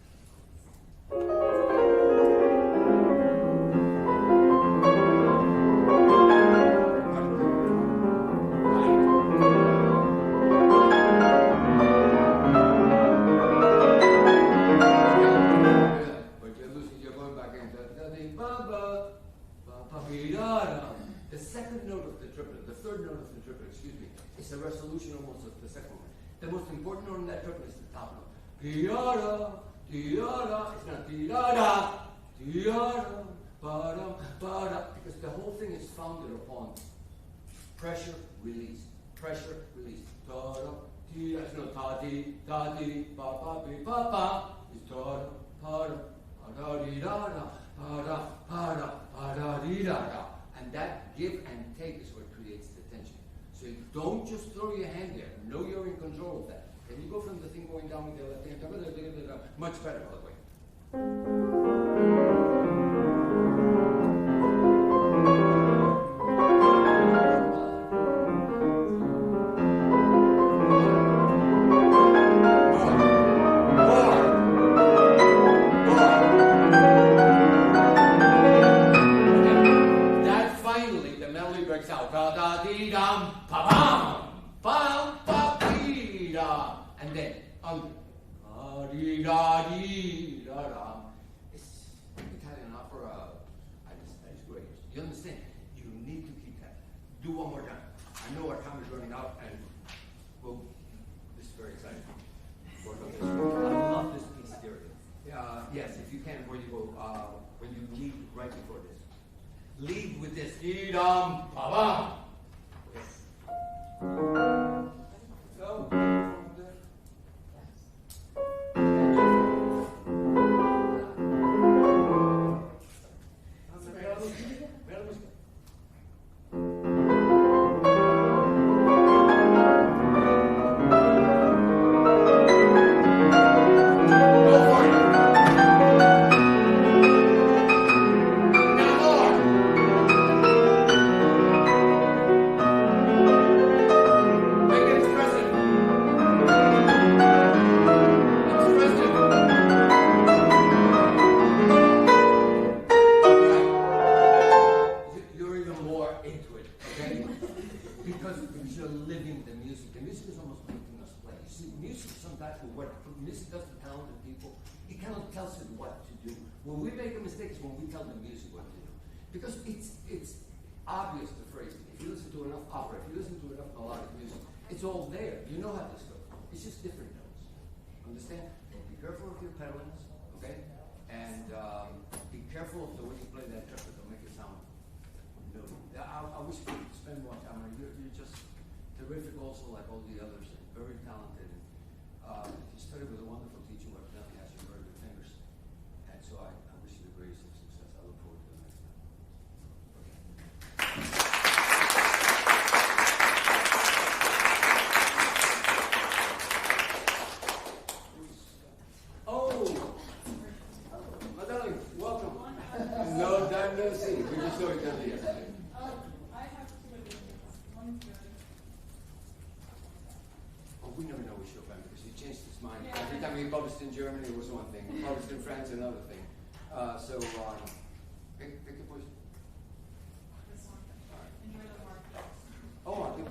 The second note of the triplet, the third note of the triplet, excuse me, is a resolution almost of the second one. The most important note in that triplet is the top note. Ti-da-da, ti-da-da. It's not ti-da-da, ti-da-da, ba-da, ba-da. Because the whole thing is founded upon pressure, release. Pressure, release. Ta-da, ti-da. It's not ta-di, ta-di, ba-ba-bi, ba-ba. It's ta-da, pa-da, pa-da-di-da-da, pa-da, pa-da, pa-da-di-da-da. And that give and take is what creates the tension. So you don't just throw your hand there. Know you're in control of that. Can you go from the thing going down with the left hand? Much better, by the way. pa bam, pa dee da, and then under. Dee da dee da da. It's Italian opera. That is great. You understand? You need to keep that. Do one more time. I know our time is running out, and well, this is very exciting. I love this piece here. Yes, if you can, when you go, when you lead right before this, lead with this. Dee-dum, ba-bam. Go. Because it's obvious, the phrase. If you listen to enough opera, if you listen to enough melodic music, it's all there. You know how this goes. It's just different notes. Understand? Be careful of your pedalings, okay? And be careful of the way you play that trumpet. Don't make it sound new. I wish we could spend more time on you. You're just terrific also, like all the others, and very talented. You studied with a wonderful teacher who evidently has your very good fingers. And so I wish you the greatest of success. I look forward to the next time. Oh, my darling, welcome. No time no see. We just saw each other yesterday. I have two of them. One's good. Oh, we never know with Chopin because he changed his mind. Yeah. Every time he published in Germany, it was one thing. He published in France, another thing. Pick a voice. This one. All right. Enjoy the market. Oh, I do.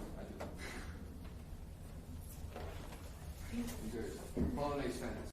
Enjoy yourself. Polonaise sentence.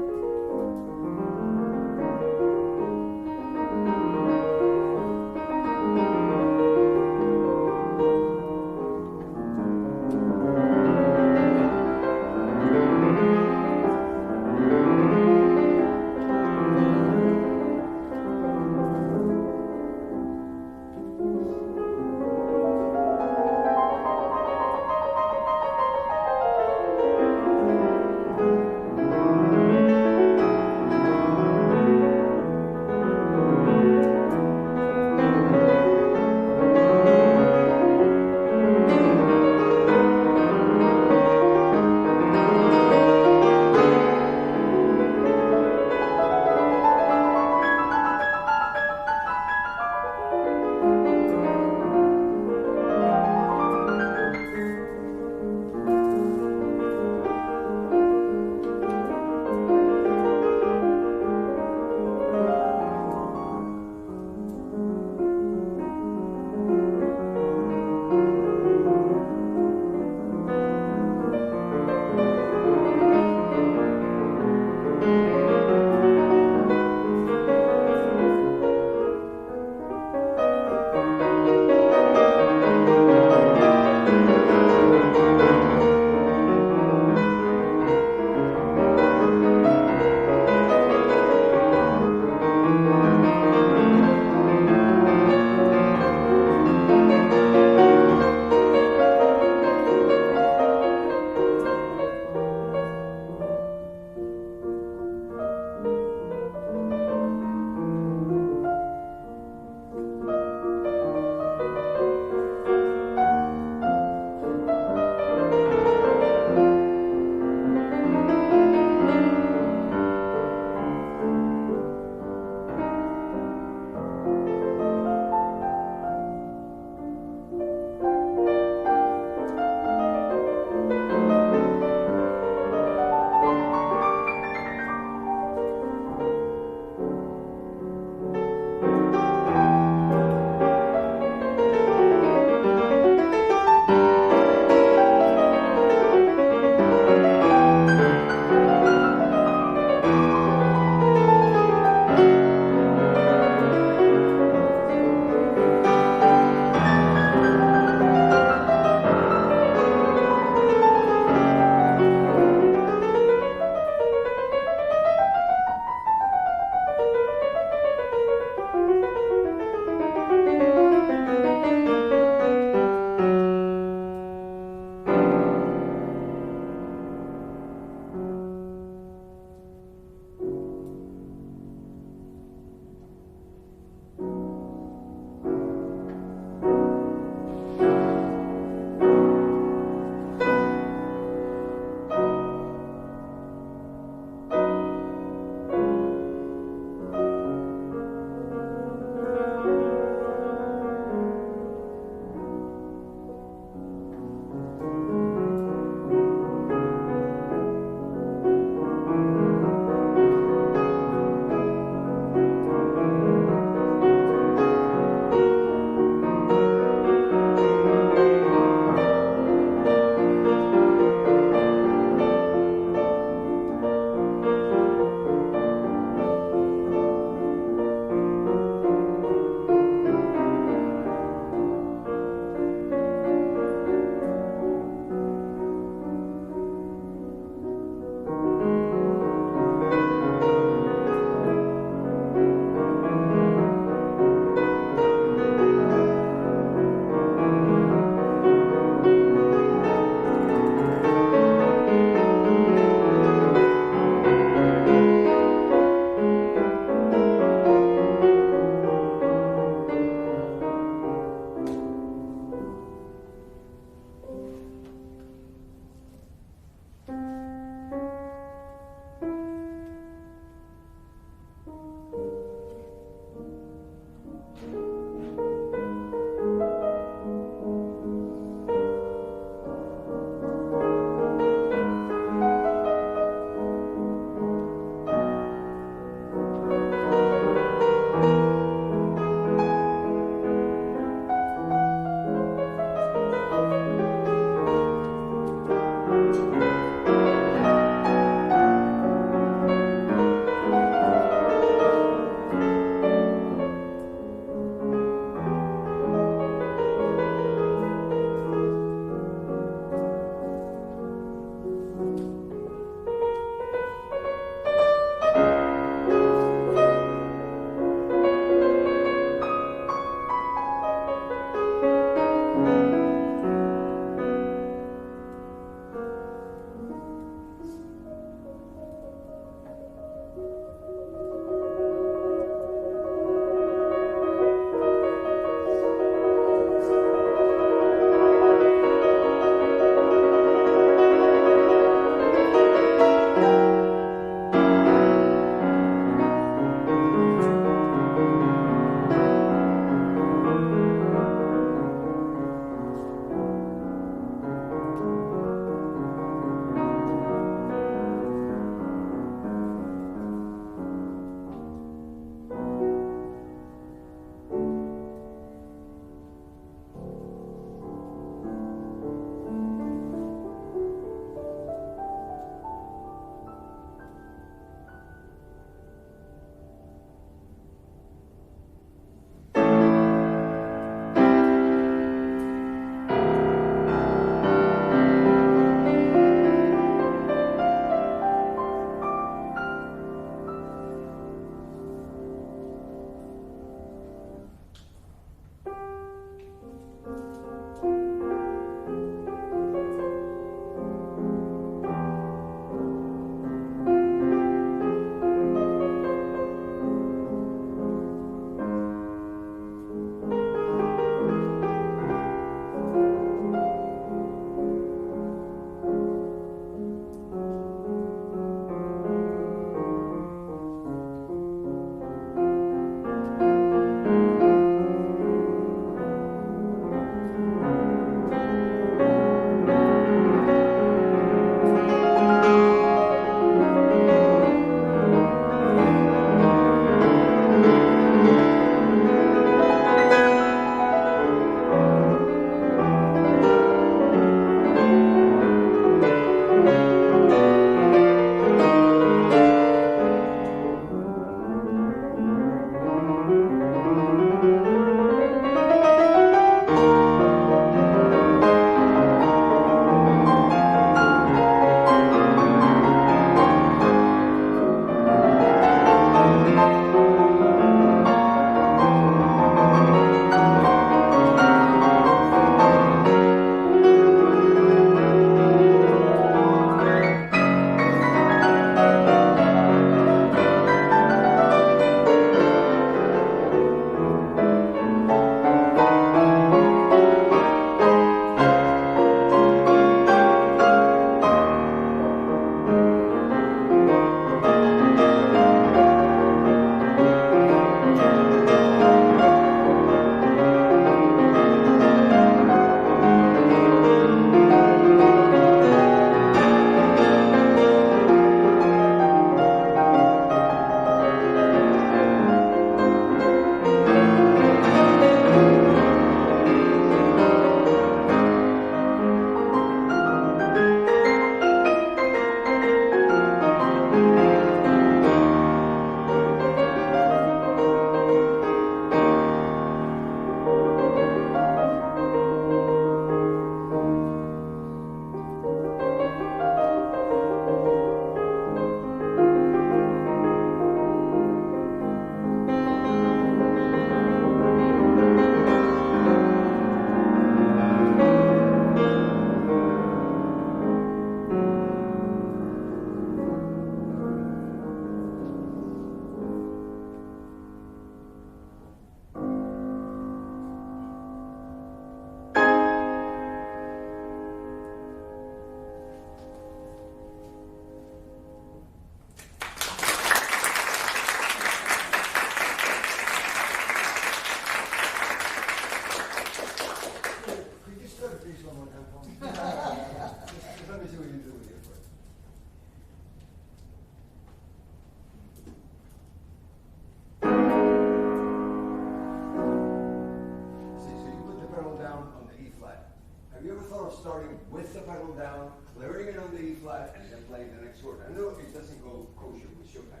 starting with the pedal down, clearing it on the E flat, and then playing the next chord. I know it doesn't go kosher with Chopin.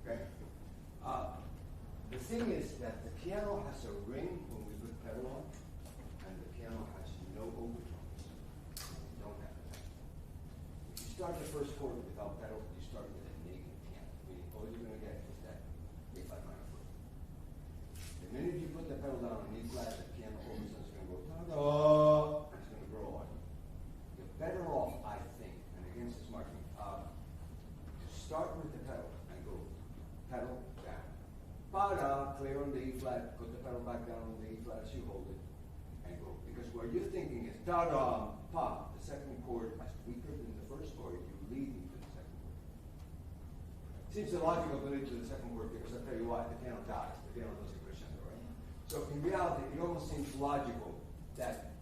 Okay? The thing is that the piano has a ring when we put pedal on, and the piano has no overtones. You don't have that. If you start the first chord without pedal, you start with a naked piano, meaning all you're going to get is that A flat minor chord. The minute you put the pedal down on E flat, the piano all of a sudden is going to go ta-da, and it's going to grow on you. You're better off, I think, and again, this is marking, to start with the pedal and go pedal down. Pa-da, clear on the E flat, put the pedal back down on the E flat as you hold it, and go. Because what you're thinking is da-da, pa. The second chord is weaker than the first chord, you're leading to the second chord. Seems illogical to lead to the second chord because I'll tell you why, the piano dies, the piano doesn't crescendo, right? So in reality, it almost seems logical that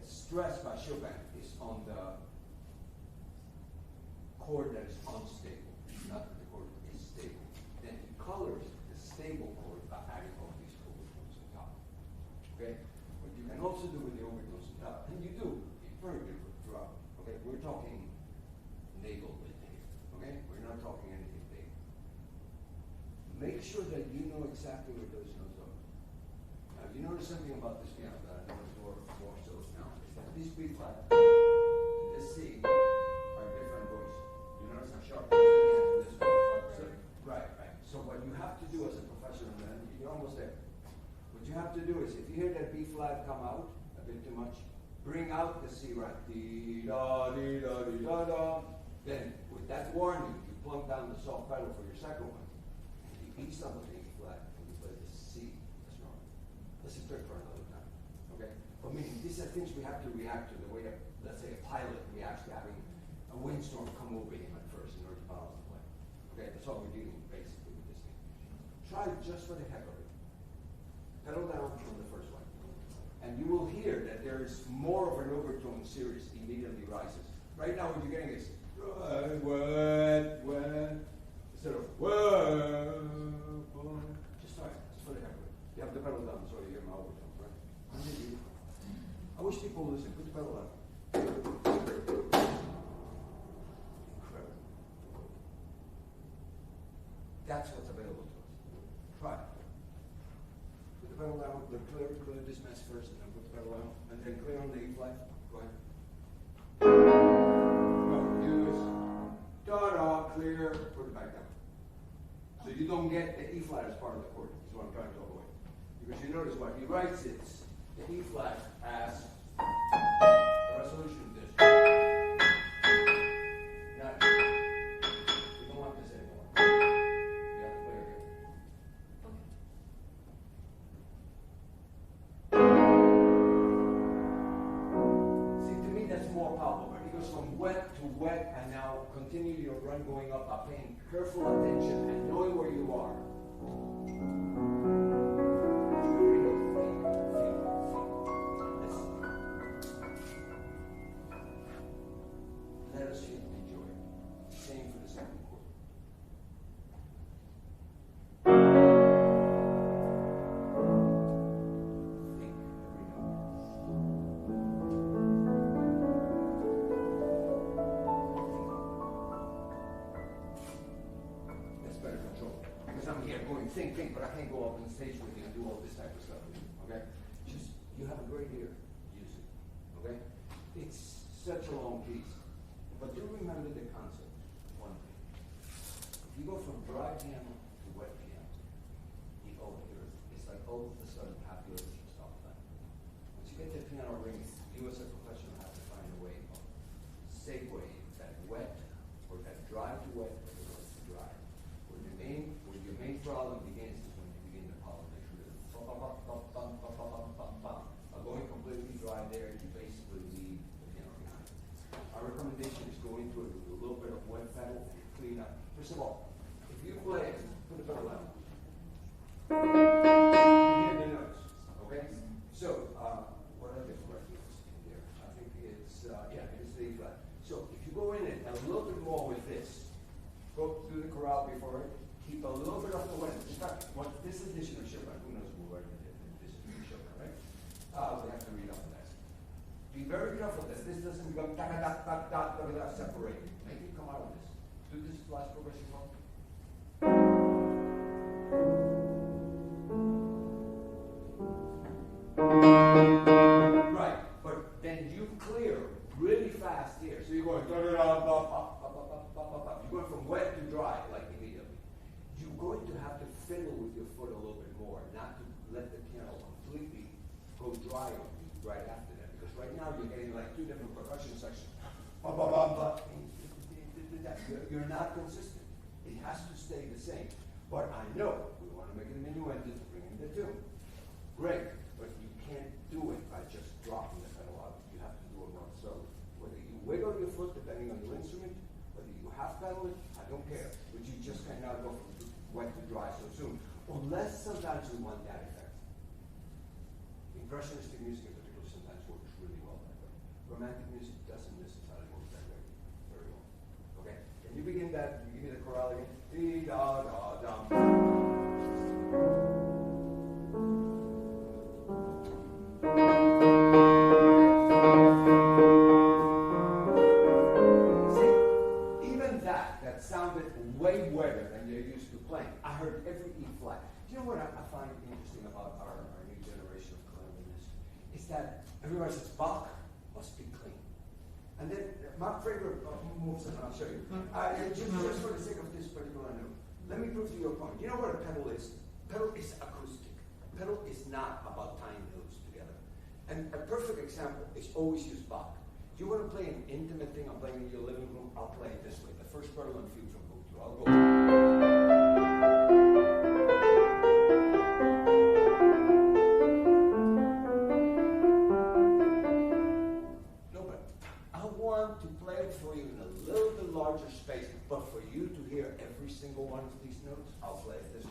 stress by Chopin is on the chord that is unstable, not that the chord is stable. Then he colors the stable chord by adding all these overtones on top. Okay? What you can also do with the overtones on top, and you do, very good throughout. Okay? We're talking navel width here. Okay? We're not talking anything big. Make sure that you know exactly where those notes are. Now, you notice something about this piano that I noticed more so now, is that this B flat and this C are different voices. You notice how sharp this is and this one. So, right. So what you have to do as a professional, man, you're almost there. What you have to do is, if you hear that B flat come out a bit too much, bring out the C right. Dee da dee da dee da da. Then, with that warning, you plunk down the soft pedal for your second one. And you ease up with the E flat and you play the C. That's normal. That's a trick for another time. Okay? But meaning, these are things we have to react to the way, let's say, a pilot reacts to having a windstorm come over him at first in order to balance the plane. Okay? That's what we're dealing with basically with this thing. Try just for the heck of it. Pedal down from the first one. And you will hear that there is more of an overtone series immediately rises. Right now what you're getting is when, instead of just try it, just for the heck of it. You have the pedal down so you hear my overtones, right? I wish people would listen. Put the pedal down. Incredible. That's what's available to us. Try it. Put the pedal down, clear this mess first, and then put the pedal down, and then clear on the E flat. Go ahead. No, do this. Da-da, clear, put it back down. So you don't get the E flat as part of the chord, is what I'm trying to avoid. Because you notice what he writes is the E flat as the resolution of this. Now, we don't want this anymore. You have to play it here. See, to me that's more palpable. It goes from wet to wet, and now continue your run going up by paying careful attention and knowing where you are. Let us feel and enjoy it. Same for the second chord. Think every note. That's better control. Because I'm here going think, but I can't go up on stage with you and do all this type of stuff with you. Okay? Just, you have a great ear. Use it. Okay? It's such a long piece. But do remember the concept, one thing. If you go from dry piano to wet piano, you overhear it. It's like all of a sudden half the orchestra stops playing. Once you get the piano ringing, you as a professional have to find a way of segue that wet or that dry to wet or the wet to dry. Where your main problem begins is when you begin the pollination rhythm. Going completely dry there, you basically leave the piano behind. Our recommendation is go into it with a little bit of wet pedal and clean up. First of all, if you play, put the pedal down. You hear the notes, okay? So, what are the correct notes in there? I think it's, it's the E flat. So, if you go in it a little bit more with this, go through the chorale before it, keep a little bit of the wet. In fact, this edition of Chopin, who knows who wrote this edition of Chopin, right? We have to read up on that. Be very careful that this doesn't become ta-da-da-da-da-da-da separated. Make it come out of this. Do this last progression for me. Right, but then you clear really fast here. So you're going da-da-da-da-da-da-da-da-da. You're going from wet to dry, like immediately. You're going to have to fiddle with your foot a little bit more, not to let the piano completely go dry on you right after that. Because right now you're getting like two different percussion sections. You're not consistent. It has to stay the same. But I know we want to make it a minuet to bring in the tune. Great, but you can't do it by just dropping the pedal out. You have to do it more slowly. Whether you wiggle your foot depending on your instrument, whether you half pedal it, I don't care. But you just cannot go from wet to dry so soon. Unless sometimes we want that effect. Impressionistic music in particular sometimes works really well that way. Romantic music doesn't necessarily work that way very well. Okay? Can you begin that? You give me the chorale again. Dee da da da. See, even that sounded way wetter than you're used to playing. I heard every E flat. Do you know what I find interesting about our new generation of clarinetists? Is that everybody says Bach must be clean. And then my favorite moves, and I'll show you. Just for the sake of this particular note, let me prove to you a point. You know what a pedal is? Pedal is acoustic. Pedal is not about tying notes together. And a perfect example is always use Bach. You want to play an intimate thing, I'm playing in your living room, I'll play it this way. The first pedal and fugue from book 2. I'll go. No, but I want to play it for you in a little bit larger space, but for you to hear every single one of these notes, I'll play it this way.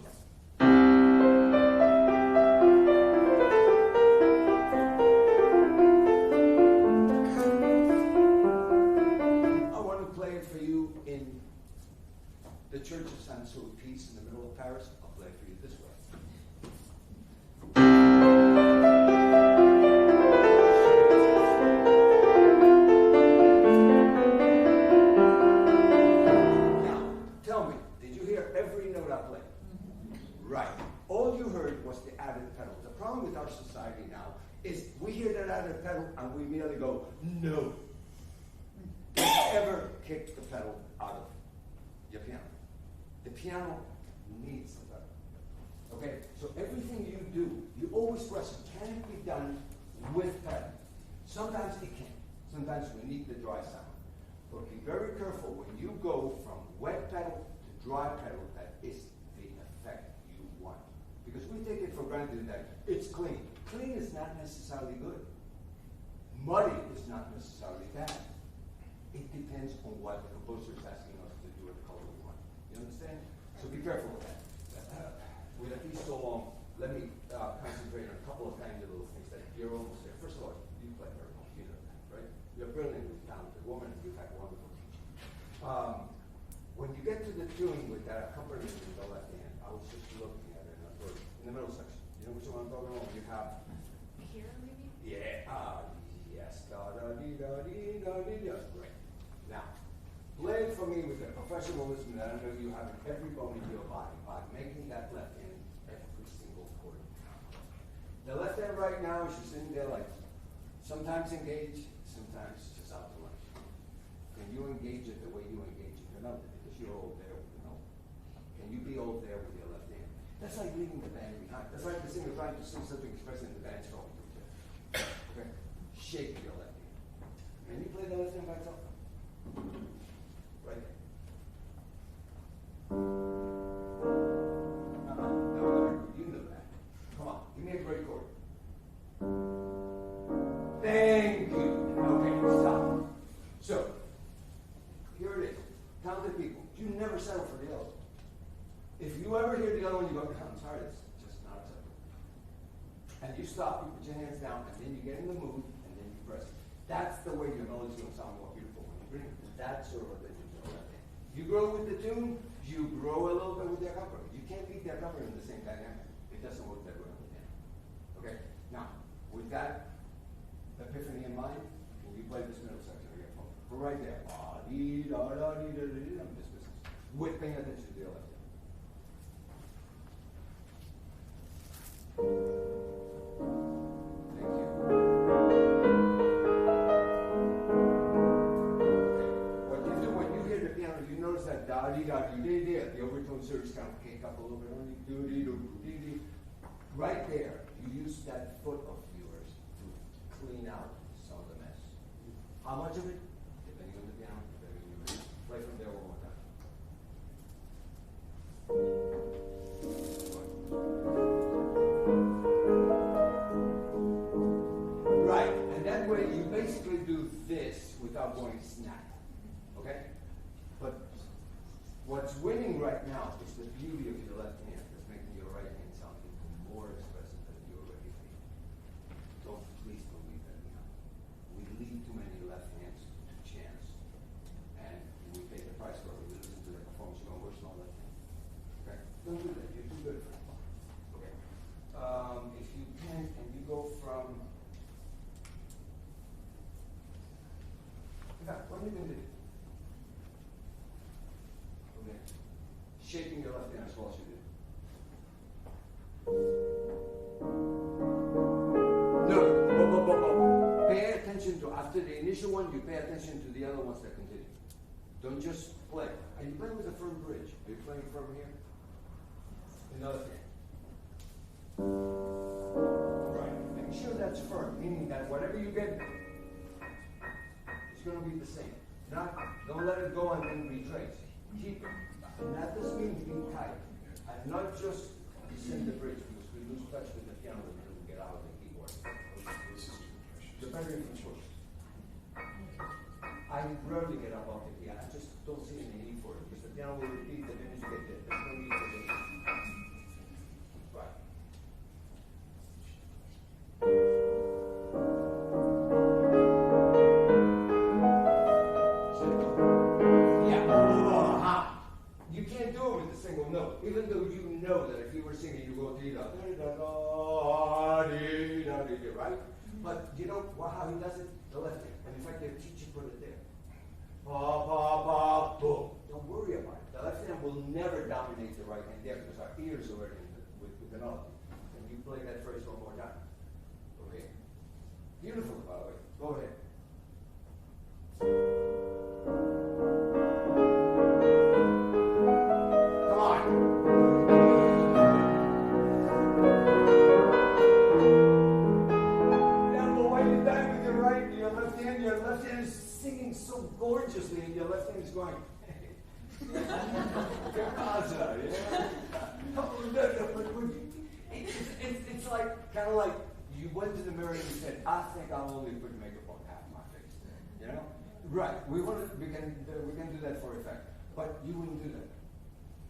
The Church of Saint-Sulpice in the middle of Paris, I'll play it for you this way. Now, tell me, did you hear every note I played? Right. All you heard was the added pedal. The problem with our society now is we hear that added pedal and we immediately go, no. Don't ever kick the pedal out of your piano. The piano needs the pedal. Okay? So everything you do, you always question, can it be done with pedal? Sometimes it can. Sometimes we need the dry sound. But be very careful when you go from wet pedal to dry pedal, that is the effect you want. Because we take it for granted that it's clean. Clean is not necessarily good. Muddy is not necessarily bad. It depends on what the composer is asking us to do at the color we want. You understand? So be careful with that. With at least so long, let me concentrate on a couple of tiny little things that you're almost there. First of all, you play very well. You know that, right? You're a brilliantly talented woman. You've had wonderful teaching. When you get to the tune with that accompaniment in the left hand, I was just looking at it in the middle section. You know which one I'm talking about? You have Here, maybe? yeah, yes, da da dee da dee da dee da. Great. Now, play it for me with the professionalism that I know you have in every bone in your body by making that left hand every single chord. The left hand right now is just sitting there like sometimes engaged, sometimes just out to lunch. Can you engage it the way you engage it? Because you're over there with the note. Can you be over there with your left hand? That's like leaving the band behind. That's like the singer trying to sing something expressing the band's talking to each other. Okay? Shake your left hand. Can you play the left hand by itself? Right there. No, you know that. Come on, give me a great chord. Thank you. Okay, stop. So, here it is. Talented people, you never settle for the other. If you ever hear the other one, you go, I'm sorry, it's just not acceptable. And you stop, you put your hands down, and then you get in the mood, and then you press. That's the way your melody's going to sound more beautiful when you bring it. That's sort of what they do. You grow with the tune, you grow a little bit with the accompaniment. You can't beat the accompaniment in the same dynamic. It doesn't work that way on the piano. Okay? Now, with that epiphany in mind? When you play this middle section again, right there. This business. With paying attention to the left hand. Thank you. What you do when you hear the piano, you notice that da-dee-da-dee-dee-dee, the overtone surge kind of kick up a little bit, only do-dee-do-dee-dee. Right there, you use that foot of yours to clean out some of the mess. How much of it? Depending on the piano, depending on your read. Play from there one more time. Right, and that way you basically do this without going snap. Okay? But what's winning right now is the beauty of your left hand that's making your right hand sound even more expressive than you already feel. Please don't leave that behind. We leave too many left hands to chance. And we pay the price for it. We listen to the performance, you're going, where's my left hand? Okay? Don't do that. You're too good for that. Okay. If you can you go from... In fact, what are you going to do? Okay. Shaping your left hand as well as you do. No. Pay attention to, after the initial one, you pay attention to the other ones that continue. Don't just play. Are you playing with a firm bridge? Are you playing firm here? Another thing. Right. Make sure that's firm, meaning that whatever you get, it's going to be the same. Don't let it go and then retrace. Keep it. And that doesn't mean being tight. And not just descend the bridge, because we lose touch with the piano when we get out of the keyboard. The better you can push. I rarely get up off the key. I just don't see any need for it, because the piano will repeat the minute you get there. There's no need for it. Right. You can't do it with a single note, even though you know that if you were singing, you go dee da da da dee da dee da, right? But you know how he does it? The left hand. And in fact, their teacher put it there. Pa pa pa boom. Don't worry about it. The left hand will never dominate the right hand there because our ears are in with the melody. Can you play that phrase one more time? Okay. Beautiful, by the way. Go ahead. Your left hand is singing so gorgeously, and your left hand is going, it's like, kind of like you went to the mirror and you said, I think I'll only put makeup on half my face. You know? Right. We can do that for effect. But you wouldn't do that.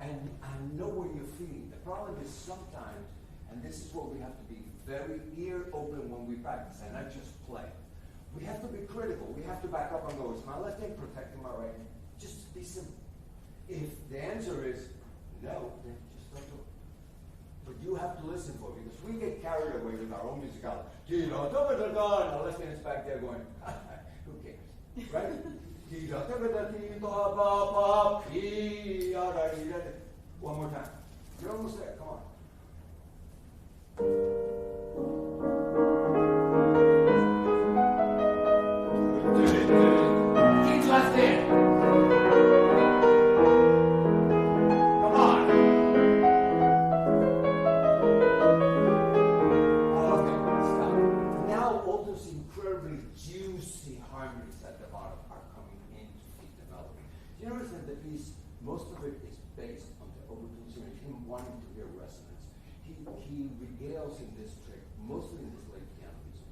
And I know what you're feeling. The problem is sometimes, and this is what we have to be very ear open when we practice, and not just play. We have to be critical. We have to back up and go, is my left hand protecting my right hand? Just be simple. If the answer is no, then just don't do it. But you have to listen for it, because we get carried away with our own musicality. And our left hand's back there going, who cares? Right? One more time. You're almost there. Come on. Keep left hand. Come on. Okay, stop. Now all those incredibly juicy harmonies at the bottom are coming in to feed the melody. You notice that the piece, most of it is based on the overtones and him wanting to hear resonance. He regales in this trick, mostly in this late piano music.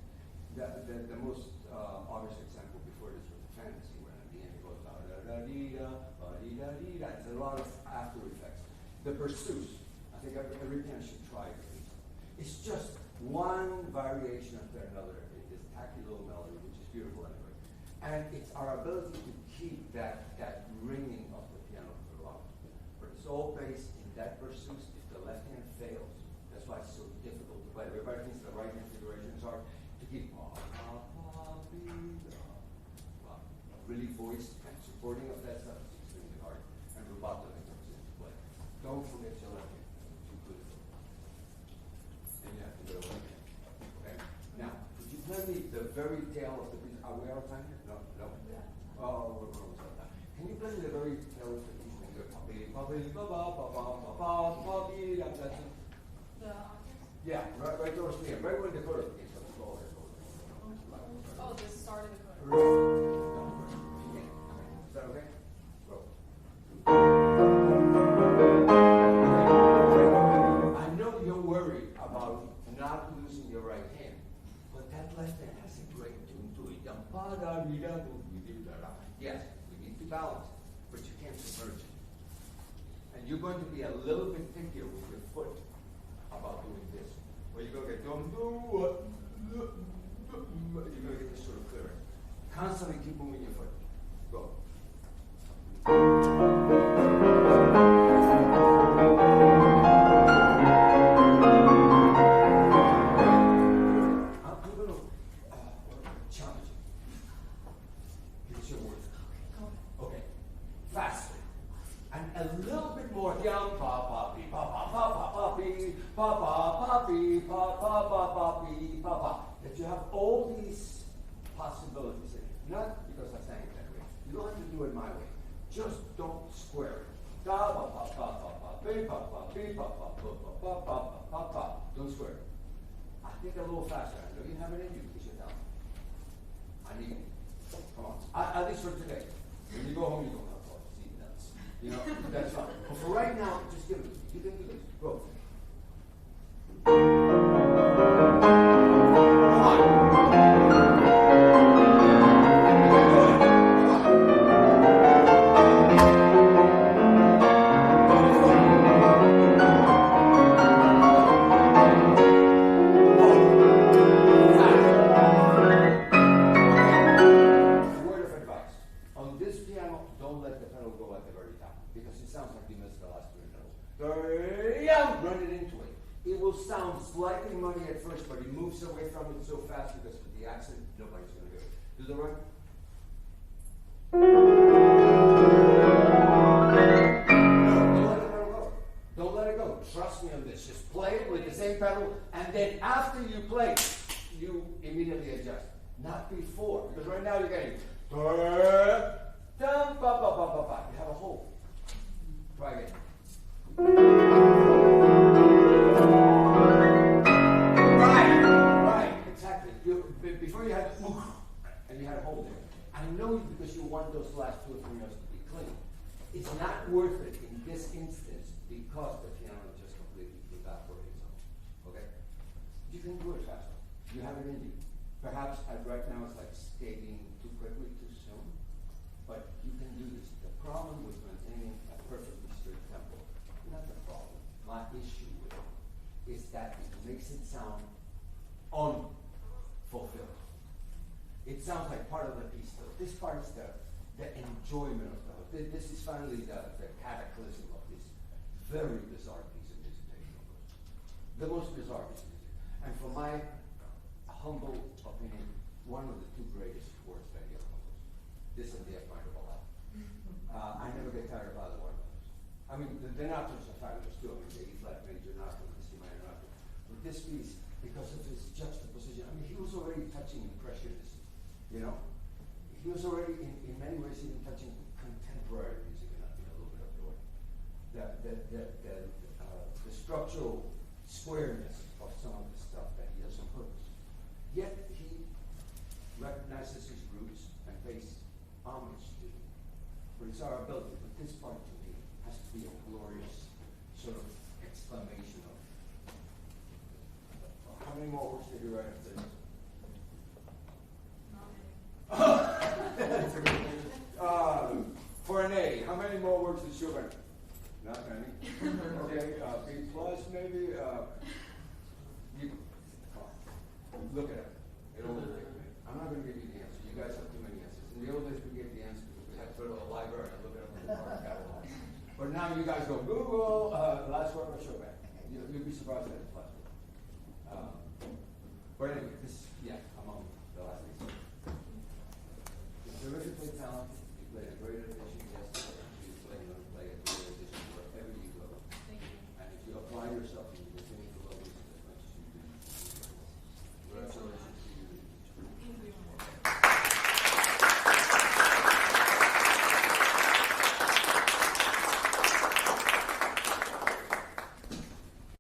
The most obvious example before this was the fantasy, where at the end it goes da da da dee da dee da dee da. It's a lot of after effects. The Berceuse, I think every piano should try it. It's just one variation after another in this tacky little melody, which is beautiful anyway. And it's our ability to keep that ringing of the piano throughout. But it's all based in that Berceuse. If the left hand fails, that's why it's so difficult to play. Everybody thinks the right hand figurations are to keep The octaves? Yeah, right towards the end, right when the chorus begins. Oh, the start of the chorus. Is that okay? Go. I know you're worried about not losing your right hand, but that left hand has a great tune to it. Yes, we need to balance, but you can't submerge it. And you're going to be a little bit pickier with your foot about doing this. Where you're going to get you're going to get this sort of clearing. Constantly keep moving your foot. Go. I'm going to challenge you. Here's your words. Okay. Faster. And a little bit more. Yum, pa, pa, pi, pa, pa, pa, pa, pa, pi, pa, pa, pa, pi, pa, pa, pa, pa, pi, pa, pa. That you have all these possibilities in it. Not because I sang it that way. You don't have to do it my way. Just don't square it. Da, pa, pa, pa, pa, pa, pi, pa, pa, pi, pa, pa, pa, pa, pa, pa, pa, pa. Don't square it. I think a little faster. I know you have it in you because you're down. I need it. Come on. At least for today. When you go home, you don't have to see nuts. You know, that's fine. But for right now, just give it to me. You can do this. Go. Come on. Word of advice. On this piano, don't let the pedal go at the very top because it sounds like you missed the last three notes. Run it into it. It will sound slightly muddy at first, but it moves away from it so fast because of the accent, nobody's going to hear it. Do the run. No, don't let the pedal go. Don't let it go. Trust me on this. Just play it with the same pedal, and then after you play, you immediately adjust. Not before, because right now you're getting you have a hole. Try again. Right, exactly. Before you had and you had a hole there. I know because you want those last 2 or 3 notes to be clean. It's not worth it in this instance because the piano just completely evaporates. Okay? You can do it faster. You have it in you. Perhaps right now it's like skating too quickly, too soon. But you can do this. The problem with maintaining a perfectly straight tempo, not the problem, my issue with it, is that it makes it sound unfulfilled. It sounds like part of the piece, though. This part is the enjoyment of the whole. This is finally the cataclysm of this very bizarre piece of music. The most bizarre piece of music. And from my humble opinion, one of the 2 greatest works that he ever composed. This and the F minor ballad. I never get tired of either one of those. I mean, the nocturnes are fabulous too. I mean, the E flat major nocturne, the C minor nocturne. But this piece, because of his juxtaposition, I mean, he was already touching impressionism. You know, he was already in many ways even touching contemporary music in a little bit of the way. The structural squareness of some of the stuff that he does on purpose. Yet he recognizes his roots and pays homage to them. But it's our ability. But this part to me has to be a glorious sort of exclamation of. How many more words did you write after this? That's a good thing. For an A, how many more words did Schubert? Not many. Okay, B plus maybe. You, look at it. It'll look like me. I'm not going to give you the answer. You guys have too many answers. In the old days, we gave the answer because we had to go to a library and look it up in the art catalog. But now you guys go Google. Last word of Schubert. You'll be surprised at his last word. But anyway, this is